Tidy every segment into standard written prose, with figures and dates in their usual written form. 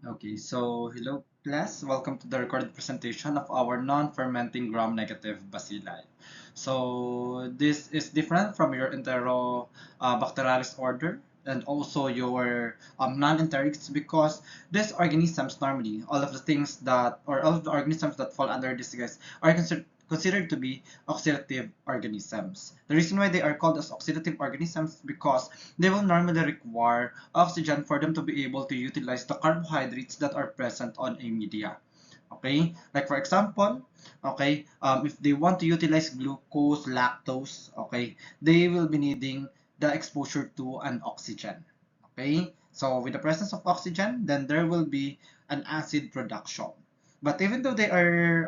Okay, so hello class, welcome to the recorded presentation of our non-fermenting gram-negative bacilli. So this is different from your Enterobacterialis order and also your non-enterics because these organisms normally, all of the things that, or all of the organisms that fall under this guys are considered to be oxidative organisms. The reason why they are called as oxidative organisms because they will normally require oxygen for them to be able to utilize the carbohydrates that are present on a media. Okay, like for example, okay, if they want to utilize glucose, lactose, okay, they will be needing the exposure to an oxygen. Okay, so with the presence of oxygen, then there will be an acid production. But even though they are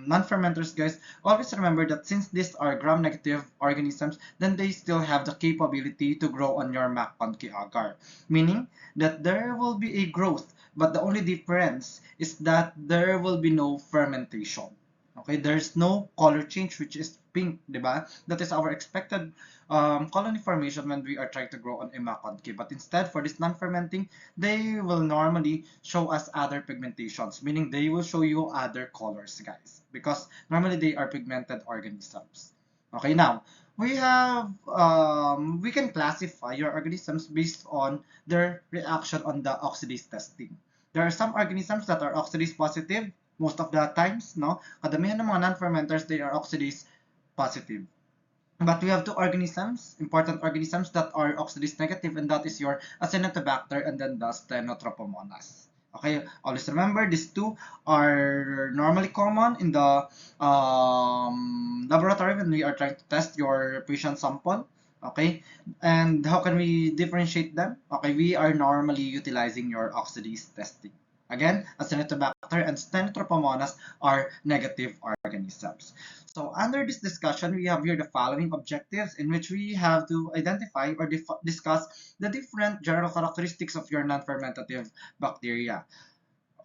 non-fermenters, guys, always remember that since these are gram-negative organisms, then they still have the capability to grow on your McConkey agar. Meaning that there will be a growth, but the only difference is that there will be no fermentation. Okay, there's no color change, which is pink, diba? That is our expected colony formation when we are trying to grow on a McConkey. But instead, for this non-fermenting, they will normally show us other pigmentations, meaning they will show you other colors, guys, because normally they are pigmented organisms. Okay, now we can classify your organisms based on their reaction on the oxidase testing. There are some organisms that are oxidase positive most of the times, no? Kadamihan ng mga non-fermenters, they are oxidase positive. But we have two organisms, important organisms that are oxidase negative, and that is your Acinetobacter and then the Stenotrophomonas. Okay, always remember these two are normally common in the laboratory when we are trying to test your patient sample. Okay, and how can we differentiate them? Okay, we are normally utilizing your oxidase testing. Again, Acinetobacter and Stenotrophomonas are negative organisms. So under this discussion, we have here the following objectives in which we have to identify or discuss the different general characteristics of your non-fermentative bacteria.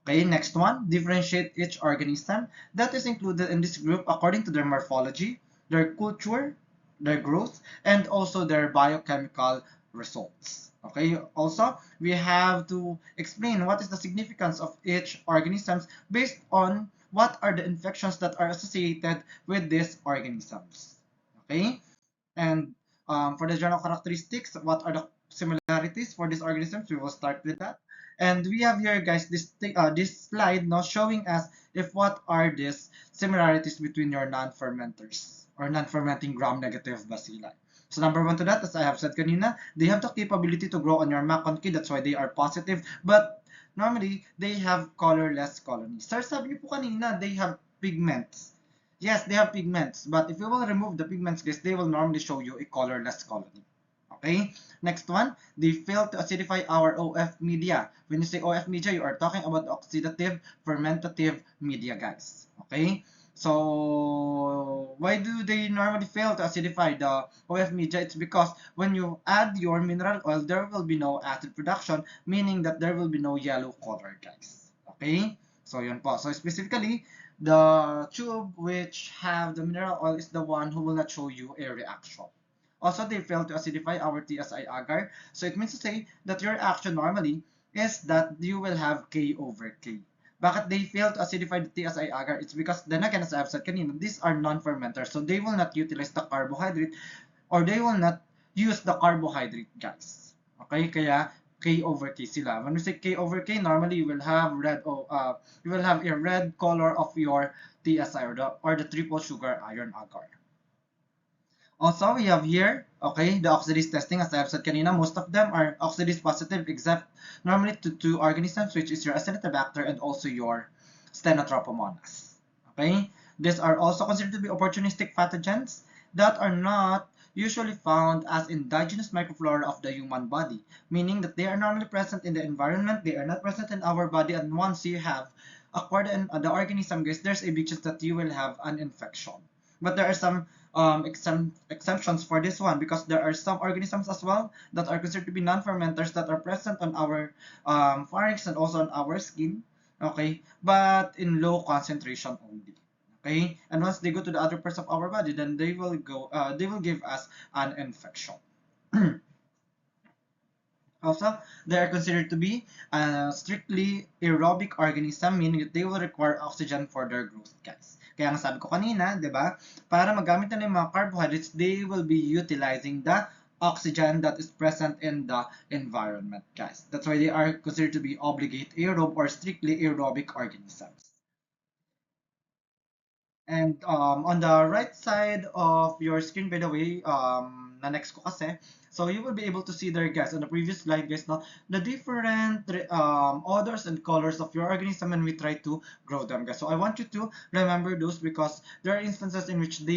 Okay, next one, differentiate each organism that is included in this group according to their morphology, their culture, their growth, and also their biochemical results. Okay, also, we have to explain what is the significance of each organisms based on what are the infections that are associated with these organisms. Okay, and for the general characteristics, what are the similarities for these organisms? We will start with that. And we have here, guys, this slide now showing us if what are these similarities between your non-fermenters or non-fermenting gram-negative bacilli. So number one to that, as I have said kanina, they have the capability to grow on your McConkey. That's why they are positive. But normally, they have colorless colonies. Sir, sabi po kanina, they have pigments. Yes, they have pigments, but if you will remove the pigments, guys, they will normally show you a colorless colony. Okay, next one, they fail to acidify our OF media. When you say OF media, you are talking about oxidative fermentative media, guys. Okay, so why do they normally fail to acidify the OF media? It's because when you add your mineral oil, there will be no acid production, meaning that there will be no yellow color, guys. Okay, so yun po. So specifically, the tube which have the mineral oil is the one who will not show you a reaction. Also, they fail to acidify our TSI agar. So it means to say that your reaction normally is that you will have K over K. Bakit they fail to acidify the TSI agar? It's because, then again, as I've said kanina, these are non-fermenters. So they will not utilize the carbohydrate or they will not use the carbohydrate, guys. Okay, kaya K over K sila. When we say K over K, normally you will have you will have a red color of your TSI or the triple sugar iron agar. Also, we have here, okay, the oxidase testing. As I have said kanina, most of them are oxidase positive except normally to two organisms, which is your Acinetobacter and also your Stenotrophomonas. Okay, these are also considered to be opportunistic pathogens that are not usually found as indigenous microflora of the human body, meaning that they are normally present in the environment, they are not present in our body, and once you have acquired the organism, guys, there's a big chance that you will have an infection. But there are some exemptions for this one because there are some organisms as well that are considered to be non-fermenters that are present on our pharynx and also on our skin, okay, but in low concentration only. Okay, and once they go to the other parts of our body, then they will give us an infection. Also, they are considered to be strictly aerobic organism, meaning that they will require oxygen for their growth, guys. Kaya nga sabi ko kanina, di ba, para magamit na yung mga carbohydrates, they will be utilizing the oxygen that is present in the environment, guys. That's why they are considered to be obligate aerobe or strictly aerobic organisms. And on the right side of your screen, by the way, na next ko kasi, so you will be able to see there, guys, on the previous slide, guys, no, the different odors and colors of your organism when we try to grow them, guys. So I want you to remember those because there are instances in which um,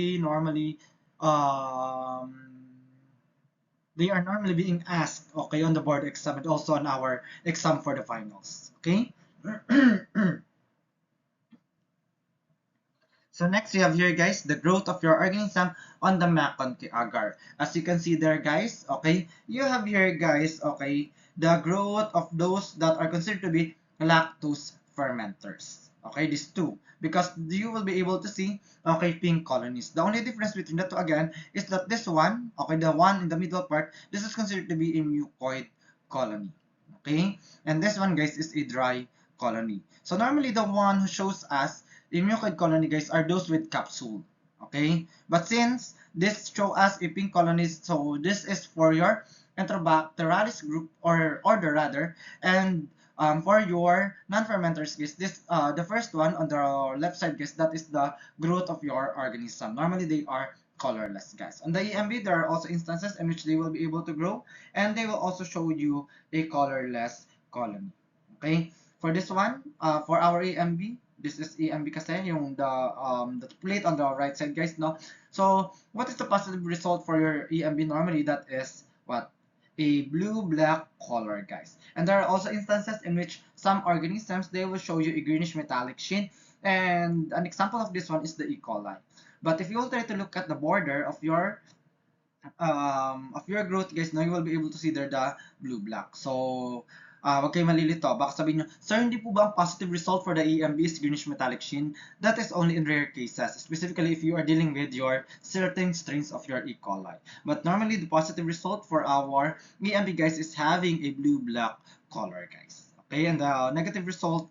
they are normally being asked, okay, on the board exam and also on our exam for the finals, okay? So next we have here, guys, the growth of your organism on the Macon agar. As you can see there, guys, okay, you have here, guys, okay, the growth of those that are considered to be lactose fermenters. Okay, these two. Because you will be able to see, okay, pink colonies. The only difference between the two, again, is that this one, okay, the one in the middle part, this is considered to be a mucoid colony. Okay, and this one, guys, is a dry colony. So normally the one who shows us the mucoid colony, guys, are those with capsule. Okay, but since this show us a pink colony, so this is for your Enterobacterialis group or order rather, and for your non-fermenters, guys, this the first one on the left side, guys, that is the growth of your organism. Normally they are colorless, guys. On the EMB, there are also instances in which they will be able to grow, and they will also show you a colorless colony. Okay, for this one, for our EMB, this is EMB kasi yung the plate on the right side, guys, no? So what is the positive result for your EMB? Normally that is what? A blue-black color, guys. And there are also instances in which some organisms, they will show you a greenish metallic sheen. And an example of this one is the E. coli. But if you will try to look at the border of your growth, guys, no, you will be able to see there the blue-black. So, wag kayo malilito. Baka sabihin nyo, sir, hindi po ba ang positive result for the EMB is greenish metallic sheen? That is only in rare cases, specifically if you are dealing with your certain strains of your E. coli. But normally, the positive result for our EMB, guys, is having a blue-black color, guys. Okay, and the negative result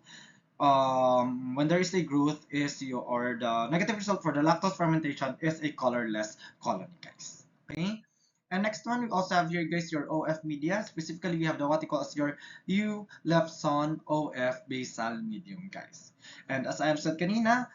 when there is a growth is your, or the negative result for the lactose fermentation is a colorless colony, guys. Okay, and next one we also have here, guys, your OF media. Specifically, we have the what you call as your Eulefson OF basal medium, guys. And as I have said kanina,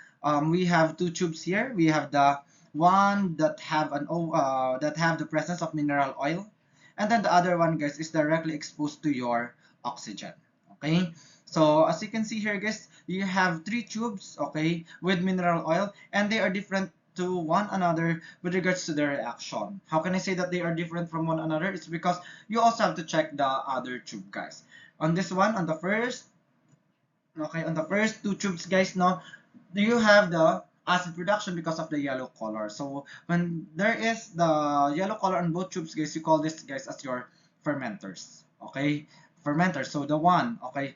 we have two tubes here. We have the one that have that have the presence of mineral oil, and then the other one, guys, is directly exposed to your oxygen. Okay, so as you can see here, guys, you have three tubes, okay, with mineral oil, and they are different to one another with regards to their reaction. How can I say that they are different from one another? It's because you also have to check the other tube, guys. On this one, on the first, okay, on the first two tubes, guys, no, you have the acid production because of the yellow color. So when there is the yellow color on both tubes, guys, you call this, guys, as your fermenters. Okay, fermenters. So the one, okay,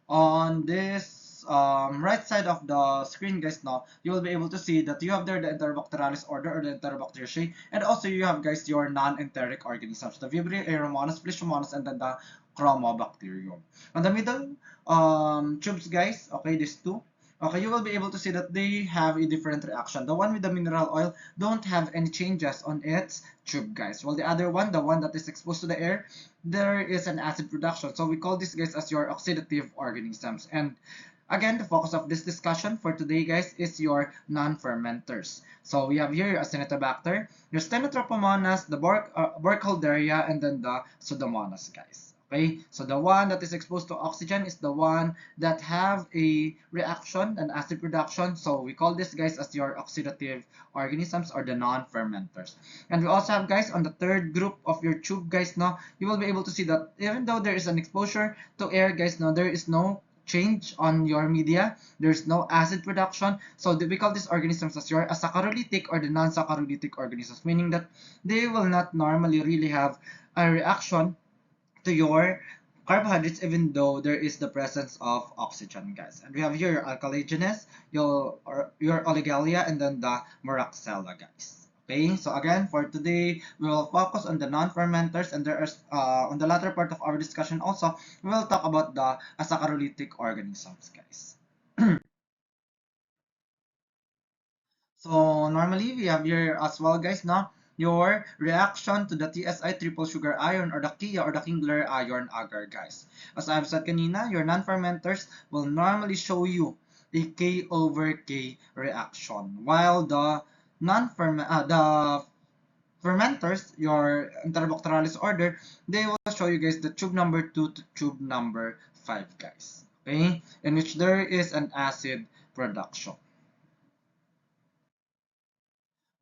on this right side of the screen, guys, now you will be able to see that you have there the Enterobacterialis order or the Enterobacteriaceae, and also you have, guys, your non-enteric organisms, the Vibrio, Aeromonas, Fleishmonas, and then the Chromobacterium. On the middle tubes, guys, okay, these two, okay, you will be able to see that they have a different reaction. The one with the mineral oil don't have any changes on its tube, guys, while the other one, the one that is exposed to the air, there is an acid production. So we call this, guys, as your oxidative organisms. And again, the focus of this discussion for today, guys, is your non-fermenters. So we have here your Acinetobacter, your Stenotrophomonas, the Burkholderia, and then the Pseudomonas, guys. Okay, so the one that is exposed to oxygen is the one that have a reaction and acid production. So we call this, guys, as your oxidative organisms or the non-fermenters. And we also have, guys, on the third group of your tube, guys, now you will be able to see that even though there is an exposure to air, guys, now there is no change on your media. There's no acid production. So we call these organisms as your saccharolytic or the non-saccharolytic organisms, meaning that they will not normally really have a reaction to your carbohydrates even though there is the presence of oxygen, guys. And we have here your alkaligenes, your oligalia, and then the Moraxella, guys. Okay, so again, for today, we will focus on the non-fermenters, and there is, on the latter part of our discussion also, we will talk about the asaccharolitic organisms, guys. So normally we have here as well, guys, now your reaction to the TSI triple sugar ion or the Kia or the Kingler iron agar, guys. As I've said kanina, your non-fermenters will normally show you a K over K reaction, while the the fermenters, your Enterobacterales order, they will show you guys the tube number 2 to tube number 5, guys. Okay, in which there is an acid production.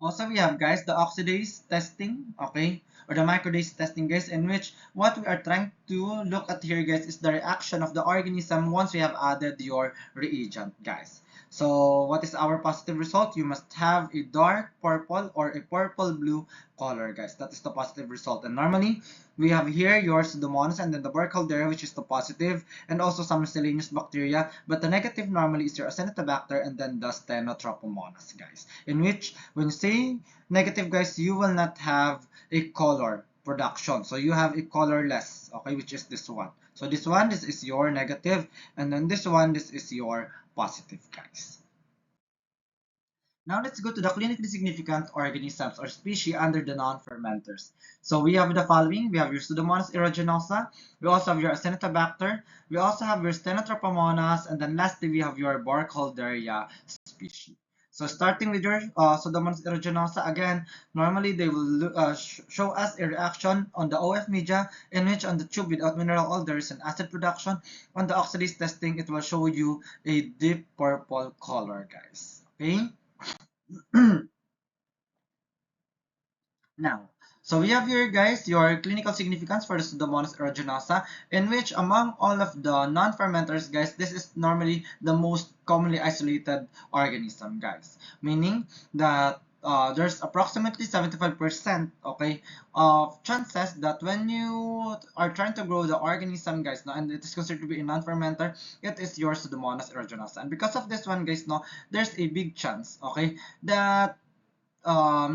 Also, we have, guys, the oxidase testing, okay, or the microdase testing, guys, in which what we are trying to look at here, guys, is the reaction of the organism once we have added your reagent, guys. So, what is our positive result? You must have a dark purple or a purple blue color, guys. That is the positive result. And normally, we have here your Pseudomonas and then the Burkholderia, which is the positive, and also some miscellaneous bacteria. But the negative normally is your Acinetobacter and then the Stenotropomonas, guys. In which, when you say negative, guys, you will not have a color production. So you have a colorless, okay, which is this one. So this one, this is your negative, and then this one, this is your positive, guys. Now let's go to the clinically significant organisms or species under the non-fermenters. So we have the following. We have your Pseudomonas aeruginosa. We also have your Acinetobacter. We also have your Stenotropomonas. And then lastly, we have your Burkholderia species. So starting with your Pseudomonas aeruginosa, again, normally they will show us a reaction on the OF media in which on the tube without mineral oil there is an acid production. On the oxidase testing, it will show you a deep purple color, guys. Okay? Now, so we have here, guys, your clinical significance for the Pseudomonas aeruginosa, in which among all of the non-fermenters, guys, this is normally the most commonly isolated organism, guys. Meaning that there's approximately 75%, okay, of chances that when you are trying to grow the organism, guys, no, and it is considered to be a non-fermenter, it is your Pseudomonas aeruginosa. And because of this one, guys, no, there's a big chance, okay, that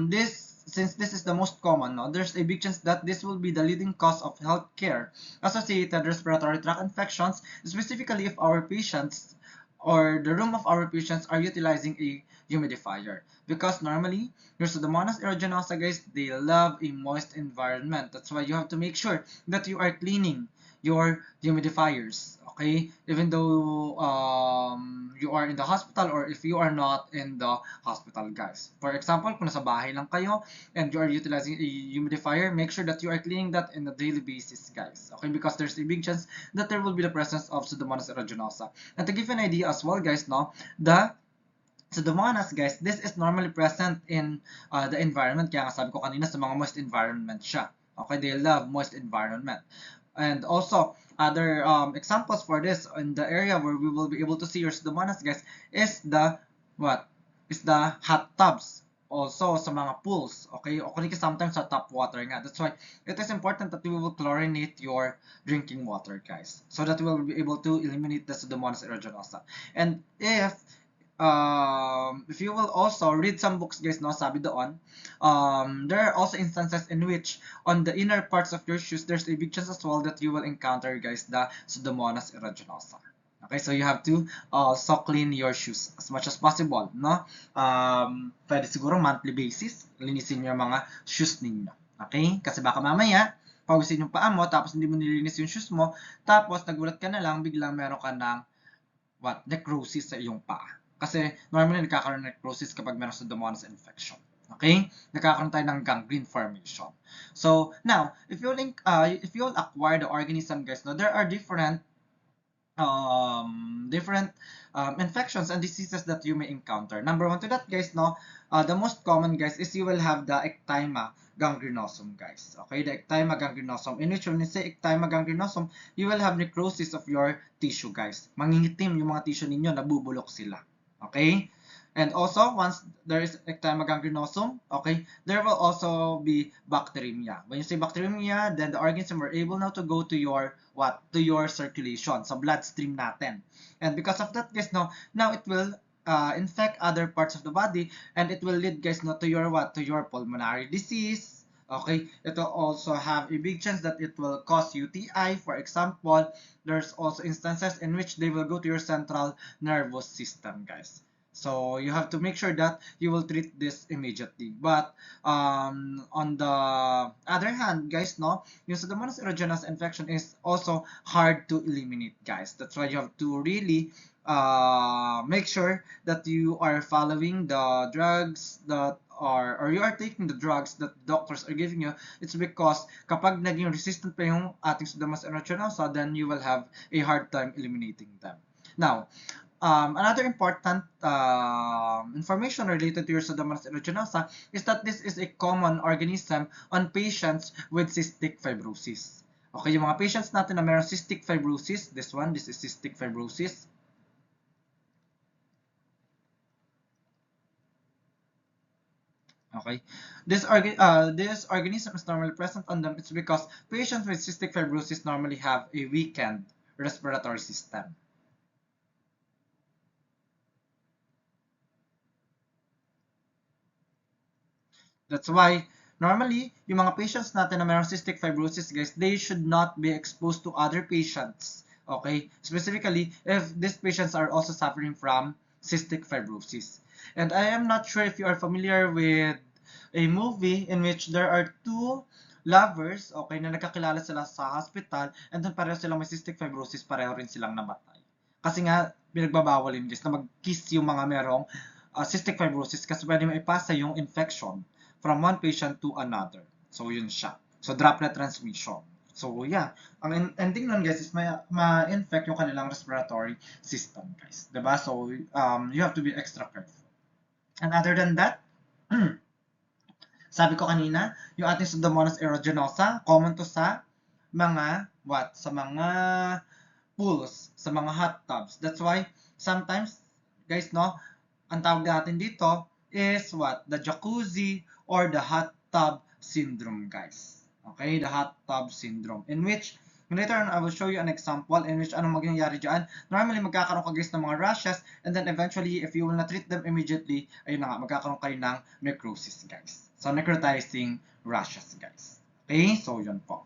this since this is the most common, no, there's a big chance that this will be the leading cause of healthcare associated respiratory tract infections, specifically if our patients or the room of our patients are utilizing a humidifier. Because normally, your Pseudomonas aeruginosa, guys, they love a moist environment. That's why you have to make sure that you are cleaning your humidifiers. Okay, even though you are in the hospital or if you are not in the hospital, guys. For example, kung nasa bahay lang kayo and you are utilizing a humidifier, make sure that you are cleaning that on a daily basis, guys. Okay, because there's a big chance that there will be the presence of Pseudomonas aeruginosa. And to give you an idea as well, guys, no, the Pseudomonas, guys, this is normally present in the environment. Kaya nga sabi ko kanina sa mga moist environment siya. Okay, they love moist environment. And also, other examples for this in the area where we will be able to see your Pseudomonas, guys, is the what? Is the hot tubs. Also sa mga pools, okay? O kung sometimes sa tap water nga. That's why it is important that we will chlorinate your drinking water, guys, so that we will be able to eliminate the Pseudomonas aeruginosa. And if you will also read some books, guys, no, sabi doon, there are also instances in which on the inner parts of your shoes, there's a big chance as well that you will encounter, guys, the Pseudomonas aeruginosa. Okay, so you have to also clean your shoes as much as possible, no? Pwede siguro monthly basis, linisin yung mga shoes ninyo. Okay? Kasi baka mamaya, pawisin yung paa mo, tapos hindi mo nilinis yung shoes mo, tapos nagulat ka na lang, biglang meron ka ng necrosis sa iyong paa. Kasi normally nagkakaroon ng necrosis kapag meron Pseudomonas infection. Okay? Nagkakaroon tayo ng gangrene formation. So, now, if you'll acquire the organism, guys, no, there are different infections and diseases that you may encounter. Number one to that, guys, no, the most common, guys, is you will have the ecthyma gangrenosum, guys. Okay, the ecthyma gangrenosum. In which, when you say ecthyma gangrenosum, you will have necrosis of your tissue, guys. Mangingitim yung mga tissue ninyo, nabubulok sila. Okay? And also, once there is ecthyma gangrenosum, okay, there will also be bacteremia. When you say bacteremia, then the organism are able now to go to your to your circulation, sa bloodstream natin. And because of that, guys, now it will infect other parts of the body, and it will lead, guys, no, to your what? To your pulmonary disease. Okay, it will also have a big chance that it will cause UTI. For example, there's also instances in which they will go to your central nervous system, guys. So you have to make sure that you will treat this immediately. But on the other hand, guys, no, yung Pseudomonas aeruginosa infection is also hard to eliminate, guys. That's why you have to really make sure that you are following the drugs that or you are taking the drugs that doctors are giving you. It's because kapag naging resistant pa yung ating Pseudomonas aeruginosa, then you will have a hard time eliminating them. Now, another important information related to your Pseudomonas aeruginosa is that this is a common organism on patients with cystic fibrosis. Okay, yung mga patients natin na mayroong cystic fibrosis, this is cystic fibrosis. Okay, this organism is normally present on them. It's because patients with cystic fibrosis normally have a weakened respiratory system. That's why normally yung mga patients natin na mayroong cystic fibrosis, guys, they should not be exposed to other patients. Okay, specifically if these patients are also suffering from cystic fibrosis. And I am not sure if you are familiar with a movie in which there are two lovers, okay, na nagkakilala sila sa hospital, and then pareho silang may cystic fibrosis, pareho rin silang namatay. Kasi nga, pinagbabawal yun, guys, na mag-kiss yung mga merong cystic fibrosis kasi pwede maipasa yung infection from one patient to another. So, yun siya. So, droplet transmission. So, yeah. Ang ending nun, guys, is ma-infect yung kanilang respiratory system, guys. Diba? So, you have to be extra careful. And other than that, sabi ko kanina, yung ating Pseudomonas aeruginosa, common to sa mga, sa mga pools, sa mga hot tubs. That's why, sometimes, guys, no, ang tawag natin dito is the jacuzzi or the hot tub syndrome, guys. Okay, the hot tub syndrome, in which later on I will show you an example in which anong mangyayari dyan. Normally magkakaroon ka, guys, ng mga rashes, and then eventually if you will not treat them immediately, ayun na nga, magkakaroon kayo ng necrosis, guys. So necrotizing rashes, guys. Okay, so yun po.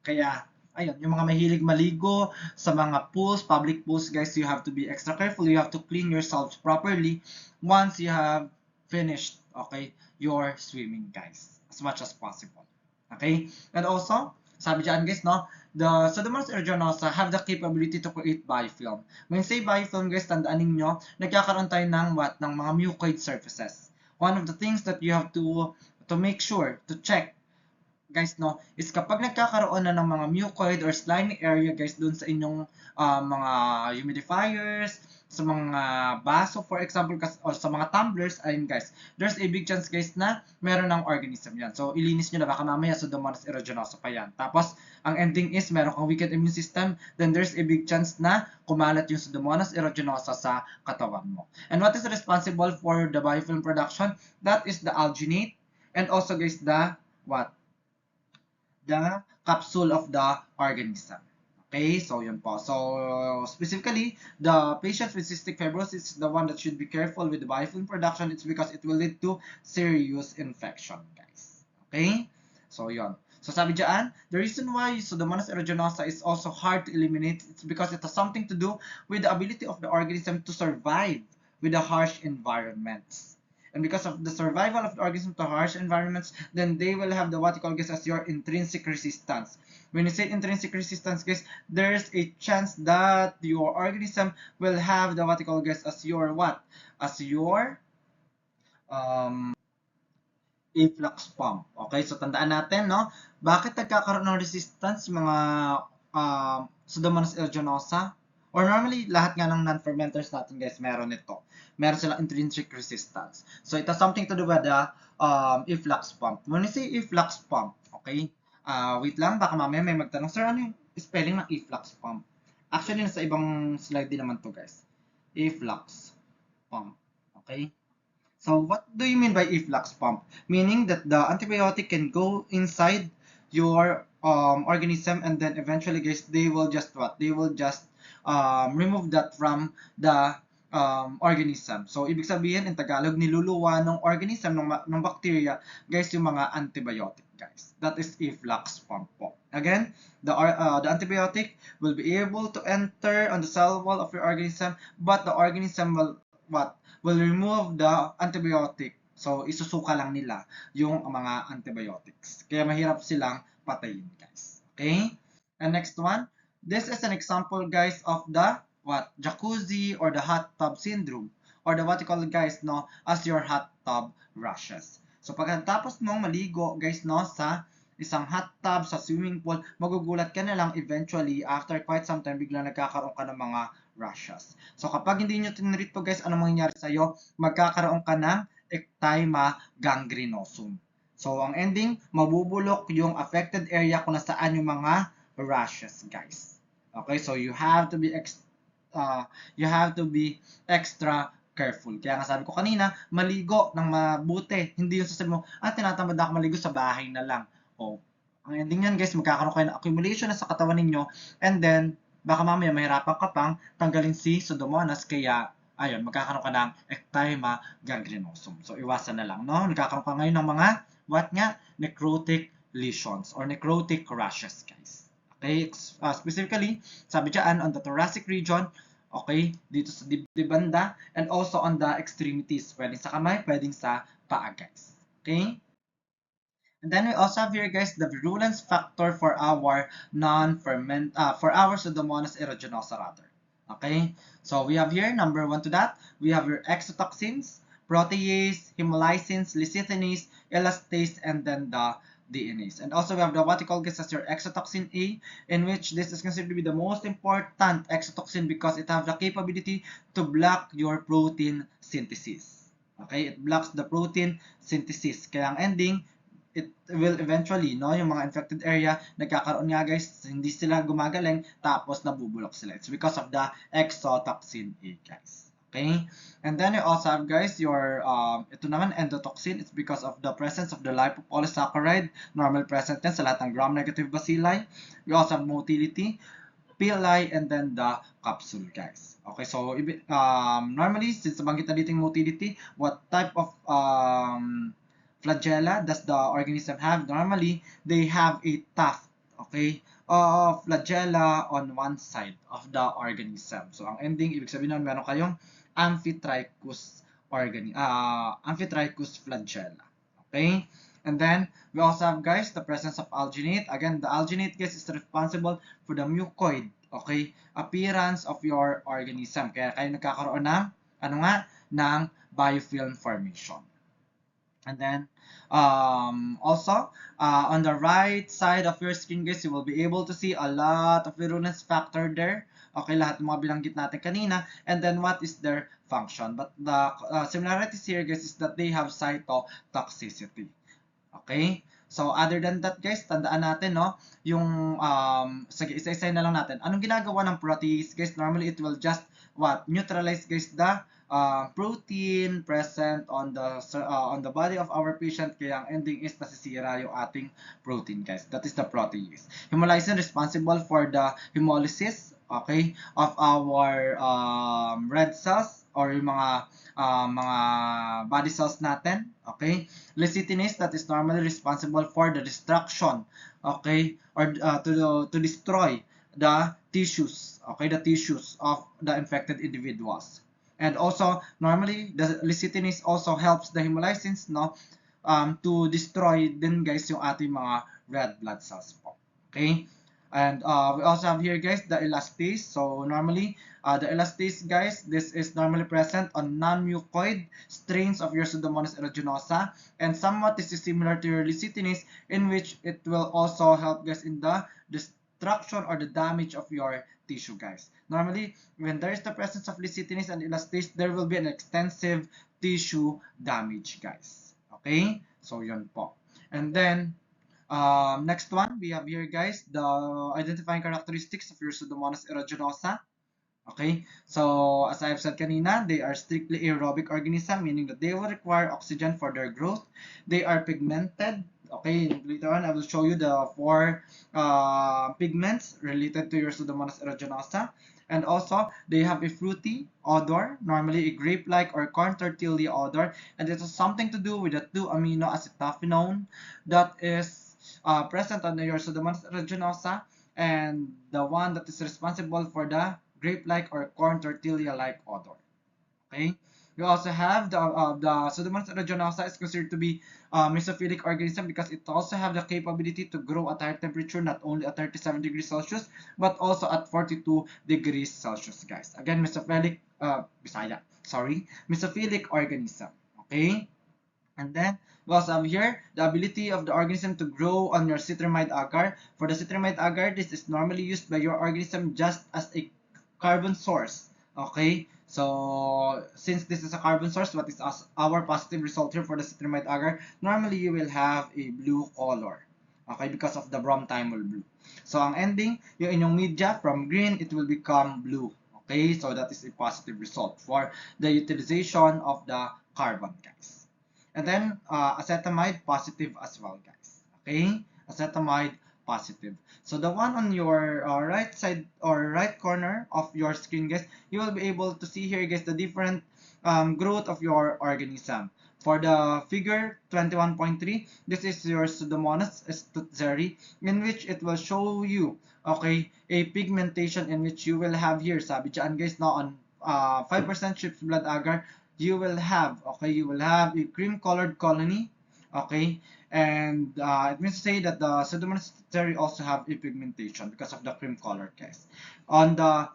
Kaya ayun, yung mga mahilig maligo sa mga pools, public pools, guys, you have to be extra careful. You have to clean yourselves properly once you have finished, okay, your swimming, guys, as much as possible. Okay? And also, sabi dyan, guys, no, the Pseudomonas aeruginosa have the capability to create biofilm. When say biofilm, guys, tandaan ninyo, nagkakaroon tayo ng ng mga mucoid surfaces. One of the things that you have to make sure, to check, guys, no, is kapag nagkakaroon na ng mga mucoid or slimy area, guys, dun sa inyong mga humidifiers, sa mga baso, for example, or sa mga tumblers, ayun, guys, there's a big chance, guys, na meron ng organism yan. So, ilinis nyo na, baka mamaya Pseudomonas aeruginosa pa yan. Tapos, ang ending is, meron kang weakened immune system, then there's a big chance na kumalat yung Pseudomonas aeruginosa sa katawan mo. And what is responsible for the biofilm production? That is the alginate, and also, guys, the the capsule of the organism. Okay, so yun po. So, specifically, the patient with cystic fibrosis is the one that should be careful with the biofilm production. It's because it will lead to serious infection, guys. Okay? So, yun. So, sabi dyan, the reason why Pseudomonas aeruginosa is also hard to eliminate is because it has something to do with the ability of the organism to survive with the harsh environments. And because of the survival of the organism to harsh environments, then they will have the what you call, guys, as your intrinsic resistance. When you say intrinsic resistance, guys, there's a chance that your organism will have the what you call, guys, as your As your efflux pump. Okay, so tandaan natin, no? Bakit nagkakaroon ng resistance yung mga Pseudomonas aeruginosa? Or normally, lahat nga ng non-fermenters natin, guys, meron ito. Meron silang intrinsic resistance. So, it has something to do with the efflux pump. When you say efflux pump, okay, wait lang, baka mamaya may magtanong, sir, ano yung spelling ng efflux pump? Actually, nasa ibang slide din naman to, guys. Efflux pump. Okay? So, what do you mean by efflux pump? Meaning that the antibiotic can go inside your organism, and then eventually, guys, they will just remove that from the organism. So, ibig sabihin, in Tagalog, niluluwa ng organism, ng bacteria, guys, yung mga antibiotic, guys. That is a flux form po. Again, the antibiotic will be able to enter on the cell wall of your organism, but the organism will, will remove the antibiotic. So, isusuka lang nila yung mga antibiotics. Kaya mahirap silang patayin, guys. Okay? And next one, this is an example, guys, of the jacuzzi or the hot tub syndrome, or the what you call, guys, no, as your hot tub rashes. So pagkatapos mong maligo, guys, no, sa isang hot tub, sa swimming pool, magugulat ka na lang eventually after quite some time biglang nagkakaroon ka ng mga rashes. So kapag hindi nyo tinreat to, guys, anong mangyayari sa'yo? Magkakaroon ka ng ecthyma gangrenosum. So ang ending, mabubulok yung affected area kung nasaan yung mga rashes, guys. Okay, so you have to be extra careful. Kaya nga sabi ko kanina, maligo ng mabuti. Hindi yung sasabi mo, tinatamad ako maligo sa bahay na lang. Ang ending yan, guys, magkakaroon kayo ng accumulation na sa katawan ninyo, and then baka mamaya mahirapan ka pang tanggalin si Pseudomonas, kaya ayun, magkakaroon ka ng ecthyma gangrenosum. So iwasan na lang, no? Nagkakaroon ka ngayon ng mga necrotic lesions or necrotic rashes, guys. Okay, specifically, sabi dyan, on the thoracic region, okay, dito sa dibdib banda, and also on the extremities, pwedeng sa kamay, pwedeng sa paa, guys. Okay? And then we also have here, guys, the virulence factor for our for our Pseudomonas aeruginosa, rather. Okay? So we have here, number 1 to that, we have your exotoxins, protease, hemolysins, lecithinase, elastase, and then the DNAs. And also we have the what you call, guys, as your exotoxin A, in which this is considered to be the most important exotoxin because it has the capability to block your protein synthesis. Okay, it blocks the protein synthesis. Kaya ang ending, it will eventually, no, yung mga infected area, nagkakaroon nga, guys, hindi sila gumagaling, tapos nabubulok sila. It's because of the exotoxin A, guys. Okay? And then you also have, guys, your, ito naman, endotoxin. It's because of the presence of the lipopolysaccharide, normal present yan sa lahat ng gram-negative bacilli. We also have motility, villi, and then the capsule, guys. Okay, so normally, since nabanggit na dito yung motility, what type of flagella does the organism have? Normally, they have a tuft, okay, of flagella on one side of the organism. So, ang ending, ibig sabihin nun, meron kayong amphitrichus flagella. Okay? And then, we also have, guys, the presence of alginate. Again, the alginate, guys, is responsible for the mucoid, okay, appearance of your organism. Kaya kayo nagkakaroon ng, ng biofilm formation. And then, also, on the right side of your screen, guys, you will be able to see a lot of virulence factor there. Okay, lahat ng mga bilanggit natin kanina. And then, what is their function? But the similarities here, guys, is that they have cytotoxicity. Okay? So, other than that, guys, tandaan natin, no, yung, sige, isa-isa na lang natin. Anong ginagawa ng protease, guys? Normally, it will just, neutralize, guys, the protein present on the body of our patient, kaya ang ending is nasisira yung ating protein, guys. That is the protease. Hemolysin responsible for the hemolysis, okay, of our red cells or yung mga body cells natin, okay. Lecithinase, that is normally responsible for the destruction, okay, or to destroy the tissues, okay, the tissues of the infected individuals. And also, normally, the lecithinase also helps the hemolysins, no, to destroy din, guys, yung ating mga red blood cells po. Okay? And we also have here, guys, the elastase. So, normally, the elastase, guys, this is normally present on non-mucoid strains of your Pseudomonas aeruginosa. And somewhat this is similar to your lecithinase, in which it will also help, guys, in the destruction or the damage of your tissue, guys. Normally, when there is the presence of lecithinase and elastase, there will be an extensive tissue damage, guys. Okay? So, yun po. And then, next one, we have here, guys, the identifying characteristics of your Pseudomonas aeruginosa. Okay? So, as I have said kanina, they are strictly aerobic organism, meaning that they will require oxygen for their growth. They are pigmented. Okay, later on I will show you the 4 pigments related to your Pseudomonas aeruginosa. And also, they have a fruity odor, normally a grape-like or corn tortilla odor, and it has something to do with the 2-amino acetophenone that is present on your Pseudomonas aeruginosa, and the one that is responsible for the grape-like or corn tortilla-like odor. Okay. We also have the Pseudomonas aeruginosa is considered to be mesophilic organism because it also have the capability to grow at higher temperature, not only at 37 degrees Celsius, but also at 42 degrees Celsius, guys. Again, mesophilic organism. Okay. And then we also have here the ability of the organism to grow on your citramide agar. For the citramide agar, this is normally used by your organism just as a carbon source. Okay, so since this is a carbon source, what is our positive result here for the citramide agar? Normally, you will have a blue color. Okay, because of the bromthymol blue. So ang ending, yung inyong media from green, it will become blue. Okay, so that is a positive result for the utilization of the carbon, guys. And then acetamide positive as well, guys. Okay, acetamide positive. So the one on your right side or right corner of your screen, guys, you will be able to see here, guys, the different growth of your organism. For the figure 21.3, this is your Pseudomonas stutzeri, in which it will show you, okay, a pigmentation in which you will have here, sabi dyan, guys, no, on 5% ship's blood agar, you will have, okay, you will have a cream colored colony, okay, and it means to say that the Pseudomonas stutzeri also have a pigmentation because of the cream color, guys. On the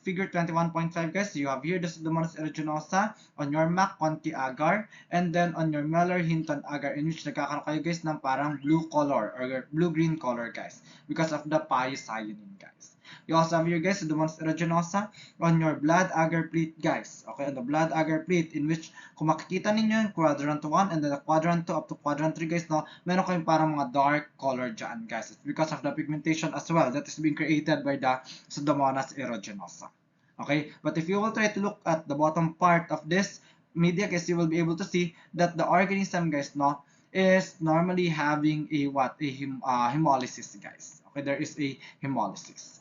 figure 21.5, guys, you have here the Pseudomonas aeruginosa, on your Mac Conti agar, and then on your Meller Hinton agar, in which nagkakaroon kayo, guys, ng parang blue color or blue-green color, guys, because of the piocyanin, guys. You also have here, guys, Pseudomonas aeruginosa on your blood agar plate, guys. Okay, on the blood agar plate, in which kung makikita ninyo yung quadrant 1 and then the quadrant 2 up to quadrant 3, guys, no, meron kayong parang mga dark color dyan, guys. It's because of the pigmentation as well that is being created by the Pseudomonas aeruginosa. Okay, but if you will try to look at the bottom part of this media, guys, you will be able to see that the organism, guys, no, is normally having a hemolysis, guys. Okay, there is a hemolysis.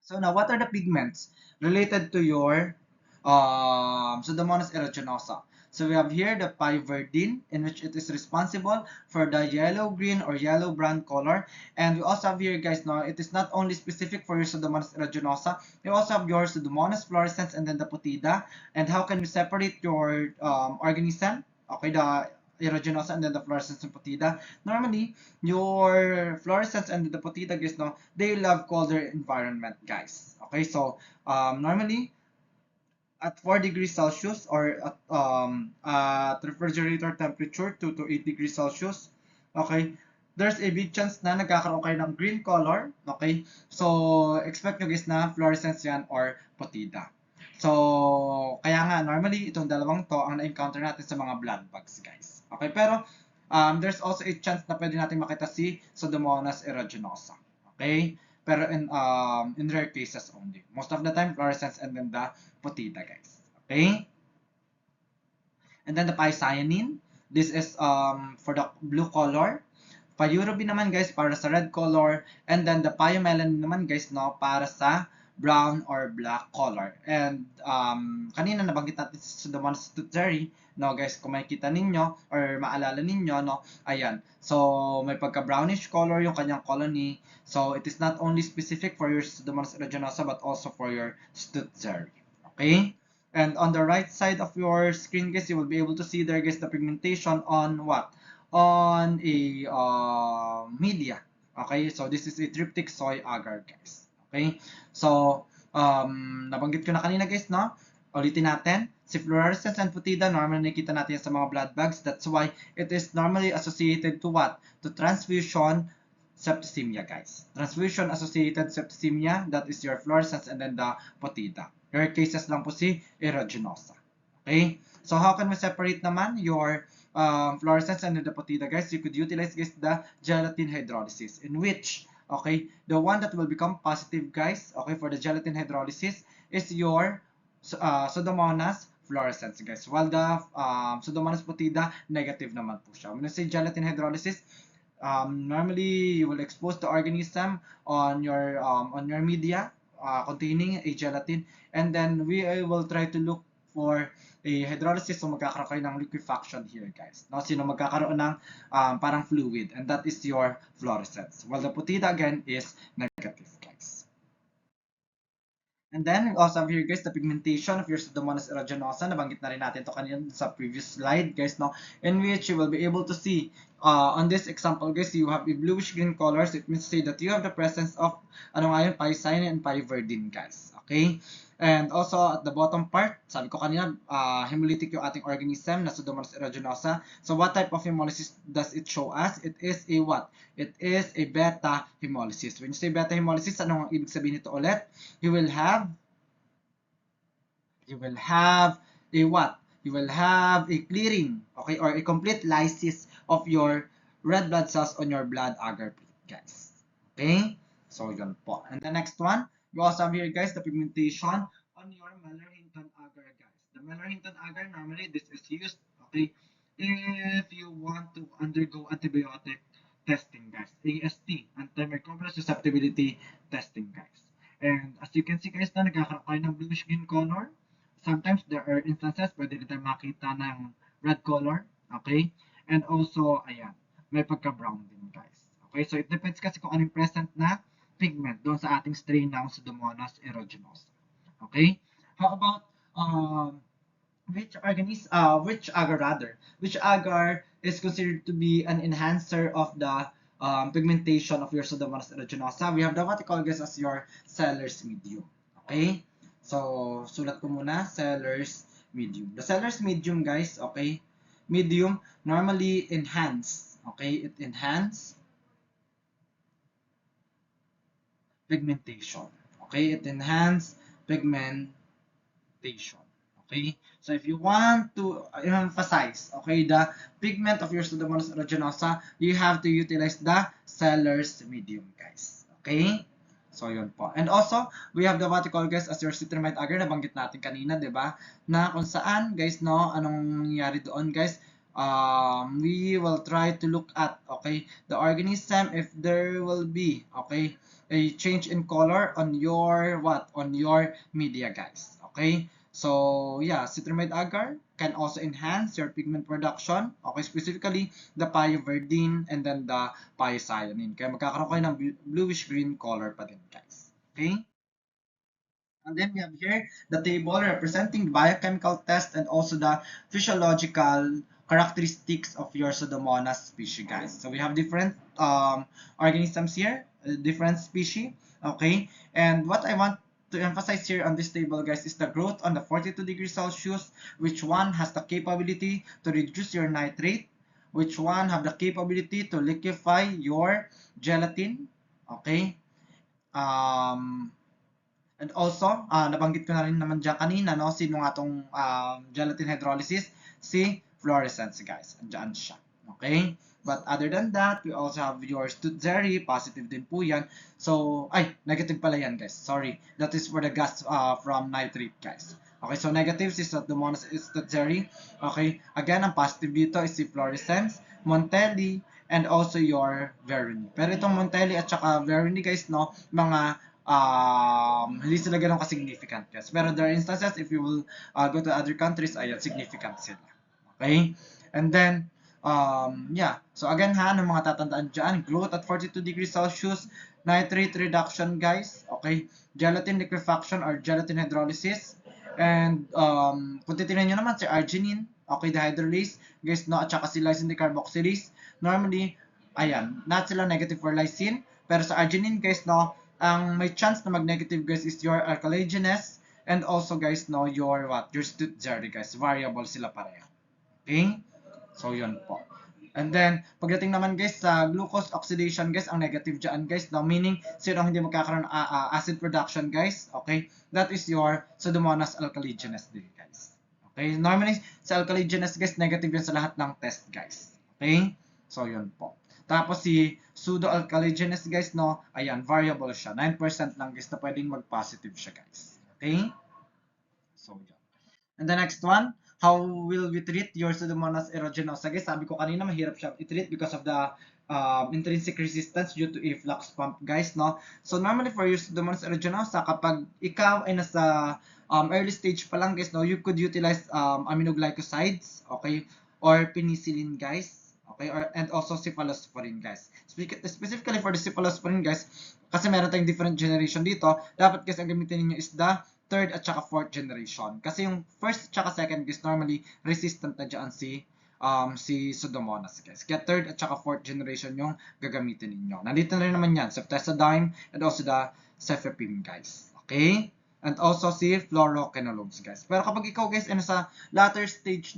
So now, what are the pigments related to your Pseudomonas aeruginosa? So we have here the pyverdine, in which it is responsible for the yellow-green or yellow-brown color. And we also have here, guys, now it is not only specific for your Pseudomonas aeruginosa, you also have your Pseudomonas fluorescens and then the Putida. And how can we separate your organism? Okay, the aeruginosa and then the fluorescence and Putida. Normally, your fluorescence and the Putida, guys, no, they love colder environment, guys. Okay, so normally at 4 degrees Celsius or at refrigerator temperature 2 to 8 degrees Celsius, okay, there's a big chance na nagkakaroon kayo ng green color, okay? So, expect nyo, guys, na fluorescence yan or Putida. So, kaya nga, normally, itong dalawang to ang na-encounter natin sa mga blood bags, guys. Okay, pero there's also a chance na pwede natin makita si Pseudomonas aeruginosa. Okay? Pero in rare cases only. Most of the time, fluorescence and then the Putida, guys. Okay? And then the piocyanin. This is for the blue color. Pyurobi naman, guys, para sa red color. And then the pyomelanin naman, guys, no, para sa brown or black color. And kanina nabanggit natin sa Pseudomonas stutzeri, no, guys, kung makikita ninyo or maalala ninyo, no, ayan. So, may pagka-brownish color yung kanyang colony. So, it is not only specific for your Pseudomonas aeruginosa but also for your stutzeri. Okay? And on the right side of your screen, guys, you will be able to see there, guys, the pigmentation on what? On a media. Okay? So, this is a tryptic soy agar, guys. Okay? So, nabanggit ko na kanina, guys, no? Ulitin natin. Si fluorescence and Putida, normally nakita natin sa mga blood bags. That's why it is normally associated to what? To transfusion septicemia, guys. Transfusion-associated septicemia, that is your fluorescence and then the Putida. Rare cases lang po si aeruginosa. Okay? So, how can we separate naman your fluorescence and the Putida, guys? You could utilize, guys, the gelatin hydrolysis, in which, okay, the one that will become positive, guys, okay, for the gelatin hydrolysis is your Pseudomonas fluorescens, guys. While the Pseudomonas Putida, negative naman po siya. When you say gelatin hydrolysis, normally you will expose the organism on your media, containing a gelatin, and then we will try to look for a hydrolysis, so magkakaroon kayo ng liquefaction here, guys. No? Sino magkakaroon ng parang fluid, and that is your fluorescence. While the putida again is negative, guys. And then, we also have here, guys, the pigmentation of your Pseudomonas aeruginosa. Nabanggit na rin natin to kanina sa previous slide, guys, no? In which you will be able to see, on this example, guys, you have a bluish-green colors. It means to say that you have the presence of, ano nga yun, pycine and pyverdine, guys. Okay? And also, at the bottom part, sabi ko kanina, hemolytic yung ating organism na Pseudomonas aeruginosa. So, what type of hemolysis does it show us? It is a what? It is a beta hemolysis. When you say beta hemolysis, ano ang ibig sabihin nito ulit? You will have a what? You will have a clearing, okay, or a complete lysis of your red blood cells on your blood agar plate, guys. Okay? So, yun po. And the next one, you also have here, guys, the pigmentation on your Muller-Hinton agar, guys. The Muller-Hinton agar, normally, this is used, okay, if you want to undergo antibiotic testing, guys. AST, antimicrobial susceptibility testing, guys. And as you can see, guys, na nagkakaroon kayo ng bluish-green color. Sometimes there are instances pwede rin tayo makita ng red color, okay? And also, ayan, may pagka-brown din, guys. Okay, so it depends kasi kung anong present na pigment doon sa ating strain ng Pseudomonas aeruginosa. Okay? How about which agar is considered to be an enhancer of the pigmentation of your Pseudomonas aeruginosa? We have the what you call, guys, as your Seller's medium. Okay? So, sulat ko muna, Seller's medium. The Seller's medium, guys, okay, medium normally enhance, okay, it enhance pigmentation. Okay, it enhance pigmentation. Okay, so if you want to emphasize, okay, the pigment of your Pseudomonas aeruginosa, you have to utilize the Seller's medium, guys. Okay? So, yun po. And also, we have the what you call, guys, as your citramide agar, nabanggit natin kanina, di ba? Na kung saan, guys, no, anong nangyayari doon, guys? We will try to look at, okay, the organism if there will be, okay, a change in color on your, what? On your media, guys. Okay? So, yeah, citramide agar can also enhance your pigment production. Okay, specifically, the pyoverdine and then the pyocyanin. Kaya magkakaroon kayo ng bluish-green color pa din, guys. Okay? And then we have here the table representing the biochemical test and also the physiological characteristics of your Pseudomonas species, guys. So we have different organisms here, different species. Okay? And what I want to emphasize here on this table, guys, is the growth on the 42 degrees Celsius, which one has the capability to reduce your nitrate, which one have the capability to liquefy your gelatin, okay? And also, nabanggit ko na rin naman dyan kanina, no? Sino nga itong gelatin hydrolysis? Si fluorescence, guys. Andyan siya. Okay? But other than that, we also have your Stutzeri. Positive din po yan. So, negative pala yan, guys. Sorry. That is for the gas from nitrate, guys. Okay, so negative is Pseudomonas Stutzeri. Okay, again, ang positive dito is si fluorescence, Montelli, and also your Veroni. Pero itong Montelli at saka Veroni, guys, no, mga hindi sila ganun ka-significant, guys. Pero there are instances, if you will go to other countries, ayan, significant sila. Okay? And then, yeah. So again ha, ano mga tatandaan dyan? Growth at 42 degrees Celsius, nitrate reduction, guys. Okay? Gelatin liquefaction or gelatin hydrolysis. And kung titignan nyo naman si arginine, okay, the hydrolase, guys, no, at saka si lysine decarboxylase, normally, ayan, not sila negative for lysine, pero sa arginine, guys, no, ang may chance na mag-negative, guys, is your alkalogenous and also, guys, no, your what? Your Stutzeri, guys. Variable sila pareho. Okay? So, yun po. And then, pagdating naman, guys, sa glucose oxidation, guys, ang negative dyan, guys, no, meaning, sino hindi magkakaroon ng acid production, guys, okay? That is your Pseudomonas alkalogenous din, guys. Okay? Normally, sa alkalogenous, guys, negative yan sa lahat ng test, guys. Okay? So, yun po. Tapos si pseudo-alkalogenous, guys, no, ayan, variable siya. 9% lang, guys, na pwedeng mag-positive siya, guys. Okay? So, yun. And the next one, how will we treat your Pseudomonas aeruginosa, guys? Sabi ko kanina, mahirap siya i-treat because of the intrinsic resistance due to a flux pump, guys, no? So normally for your Pseudomonas aeruginosa, kapag ikaw ay nasa early stage pa lang, guys, no, you could utilize aminoglycosides, okay, or penicillin, guys, okay, or and also cephalosporin, guys. Specifically for the cephalosporin, guys, kasi meron tayong different generation dito, dapat guys ang gamitin niyo is the third at saka fourth generation. Kasi yung first at saka second, guys, normally resistant na dyan si Pseudomonas, guys. Kaya third at saka fourth generation yung gagamitin ninyo. Nandito na rin naman yan, ceftazidime and also the cefepime, guys. Okay? And also si fluoroquinolones, guys. Pero kapag ikaw, guys, ano sa latter stage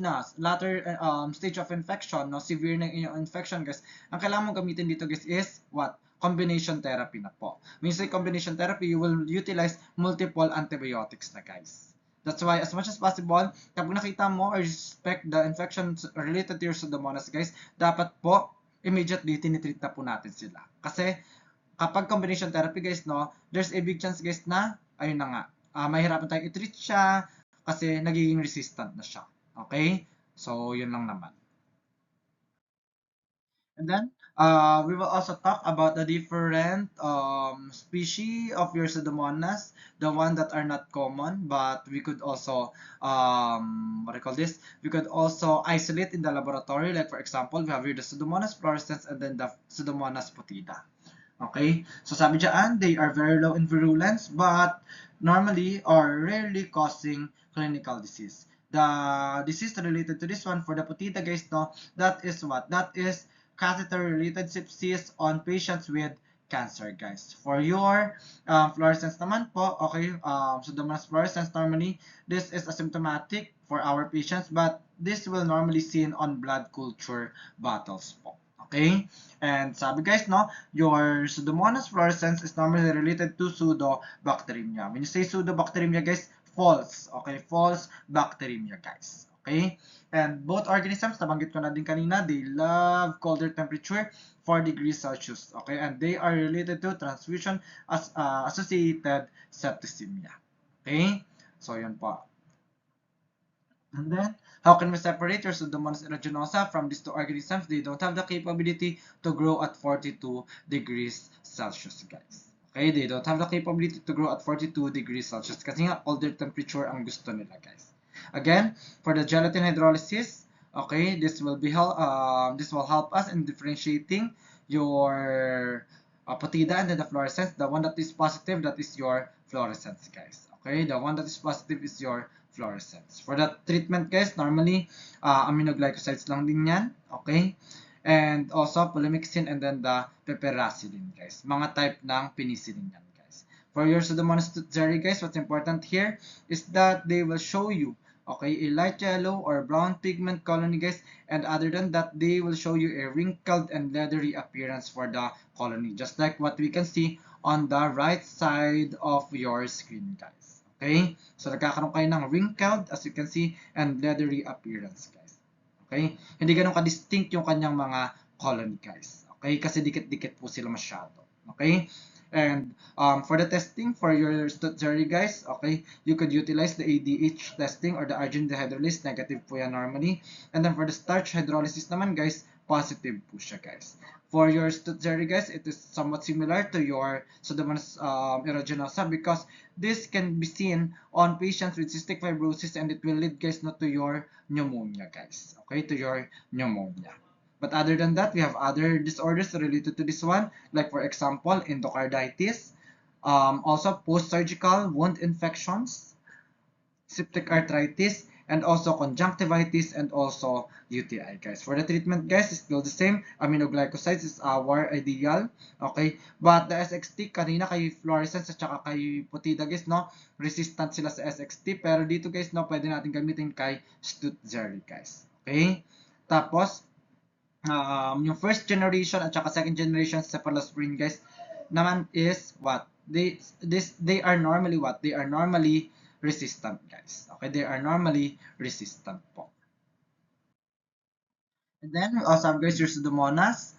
stage of infection, no, severe na inyong infection, guys, ang kailangan mong gamitin dito, guys, is what? Combination therapy na po. When you say combination therapy, you will utilize multiple antibiotics na, guys. That's why, as much as possible, kapag nakita mo or suspect the infection related to your Pseudomonas, guys, dapat po, immediately, tinitreat na po natin sila. Kasi, kapag combination therapy, guys, no, there's a big chance, guys, na, ayun na nga, mahirapan tayong i-treat siya, kasi nagiging resistant na siya. Okay? So, yun lang naman. And then, we will also talk about the different species of your Pseudomonas, the one that are not common, but we could also, what do you call this? We could also isolate in the laboratory. Like for example, we have here the Pseudomonas fluorescens and then the Pseudomonas putida. Okay, so sabi dyan, they are very low in virulence, but normally or rarely causing clinical disease. The disease related to this one for the putida, guys, no, that is what? That is catheter-related sepsis on patients with cancer, guys. For your fluorescence naman po, okay, Pseudomonas fluorescens, normally, this is asymptomatic for our patients, but this will normally seen on blood culture bottles po. Okay? And sabi guys, no, your Pseudomonas fluorescens is normally related to Pseudobacteremia. When you say Pseudobacteremia, guys, false. Okay? False bacteremia, guys. Okay? And both organisms, nabanggit ko na din kanina, they love colder temperature, 4 degrees Celsius. Okay? And they are related to transfusion associated septicemia. Okay? So, yun po. And then, how can we separate your Pseudomonas aeruginosa from these two organisms? They don't have the capability to grow at 42 degrees Celsius, guys. Okay, they don't have the capability to grow at 42 degrees Celsius kasi nga colder temperature ang gusto nila, guys. Again, for the gelatin hydrolysis, okay, this will help us in differentiating your putida and then the fluorescence. The one that is positive, that is your fluorescence, guys. Okay, the one that is positive is your fluorescence. For the treatment, guys, normally aminoglycosides lang din yan. Okay? And also polymyxin and then the piperacillin, guys. Mga type ng penicillin yan, guys. For your Pseudomonas tutzeri, guys, what's important here is that they will show you, okay, a light yellow or brown pigment colony, guys, and other than that, they will show you a wrinkled and leathery appearance for the colony, just like what we can see on the right side of your screen, guys. Okay? So, nagkakaroon kayo ng wrinkled, as you can see, and leathery appearance, guys. Okay? Hindi ganun ka-distinct yung kanyang mga colony, guys. Okay? Kasi dikit-dikit po sila masyado. Okay? And for the testing for your study, guys, okay, you could utilize the ADH testing or the arginine dehydrolysis. Negative po yan normally. And then for the starch hydrolysis naman, guys, positive po siya, guys. For your study, guys, it is somewhat similar to your Pseudomonas aeruginosa because this can be seen on patients with cystic fibrosis and it will lead, guys, not to your pneumonia, guys. Okay, to your pneumonia. But other than that, we have other disorders related to this one, like for example, endocarditis, also post-surgical wound infections, septic arthritis, and also conjunctivitis, and also UTI, guys. For the treatment, guys, it's still the same. Aminoglycosides is our ideal, okay? But the SXT, kanina kay fluorescence at saka kay putida, guys, no? Resistant sila sa SXT, pero dito, guys, no, pwede natin gamitin kay Stutzeri, guys. Okay? Tapos, yung first generation at saka second generation cephalosporin, guys, naman is what? They are normally what? They are normally resistant, guys. Okay, they are normally resistant po. And then we also have, guys, your Pseudomonas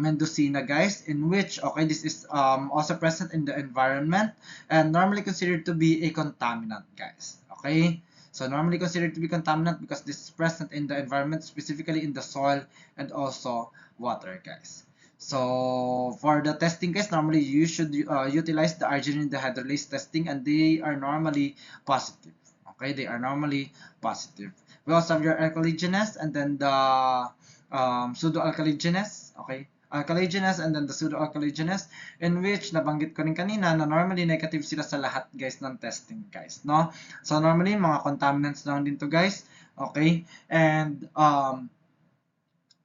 mendocina, guys, in which, okay, this is also present in the environment and normally considered to be a contaminant, guys. Okay, so normally considered to be contaminant because this is present in the environment, specifically in the soil and also water, guys. So for the testing guys, normally you should utilize the arginine dehydrogenase testing, and they are normally positive. Okay, they are normally positive. We also have your alkaligenase and then the pseudo-alkaligenase. Okay, alkaligenase and then the pseudo-alkaligenase, in which nabanggit ko rin kanina na normally negative sila sa lahat guys ng testing guys, no? So normally mga contaminants lang din to guys. Okay, and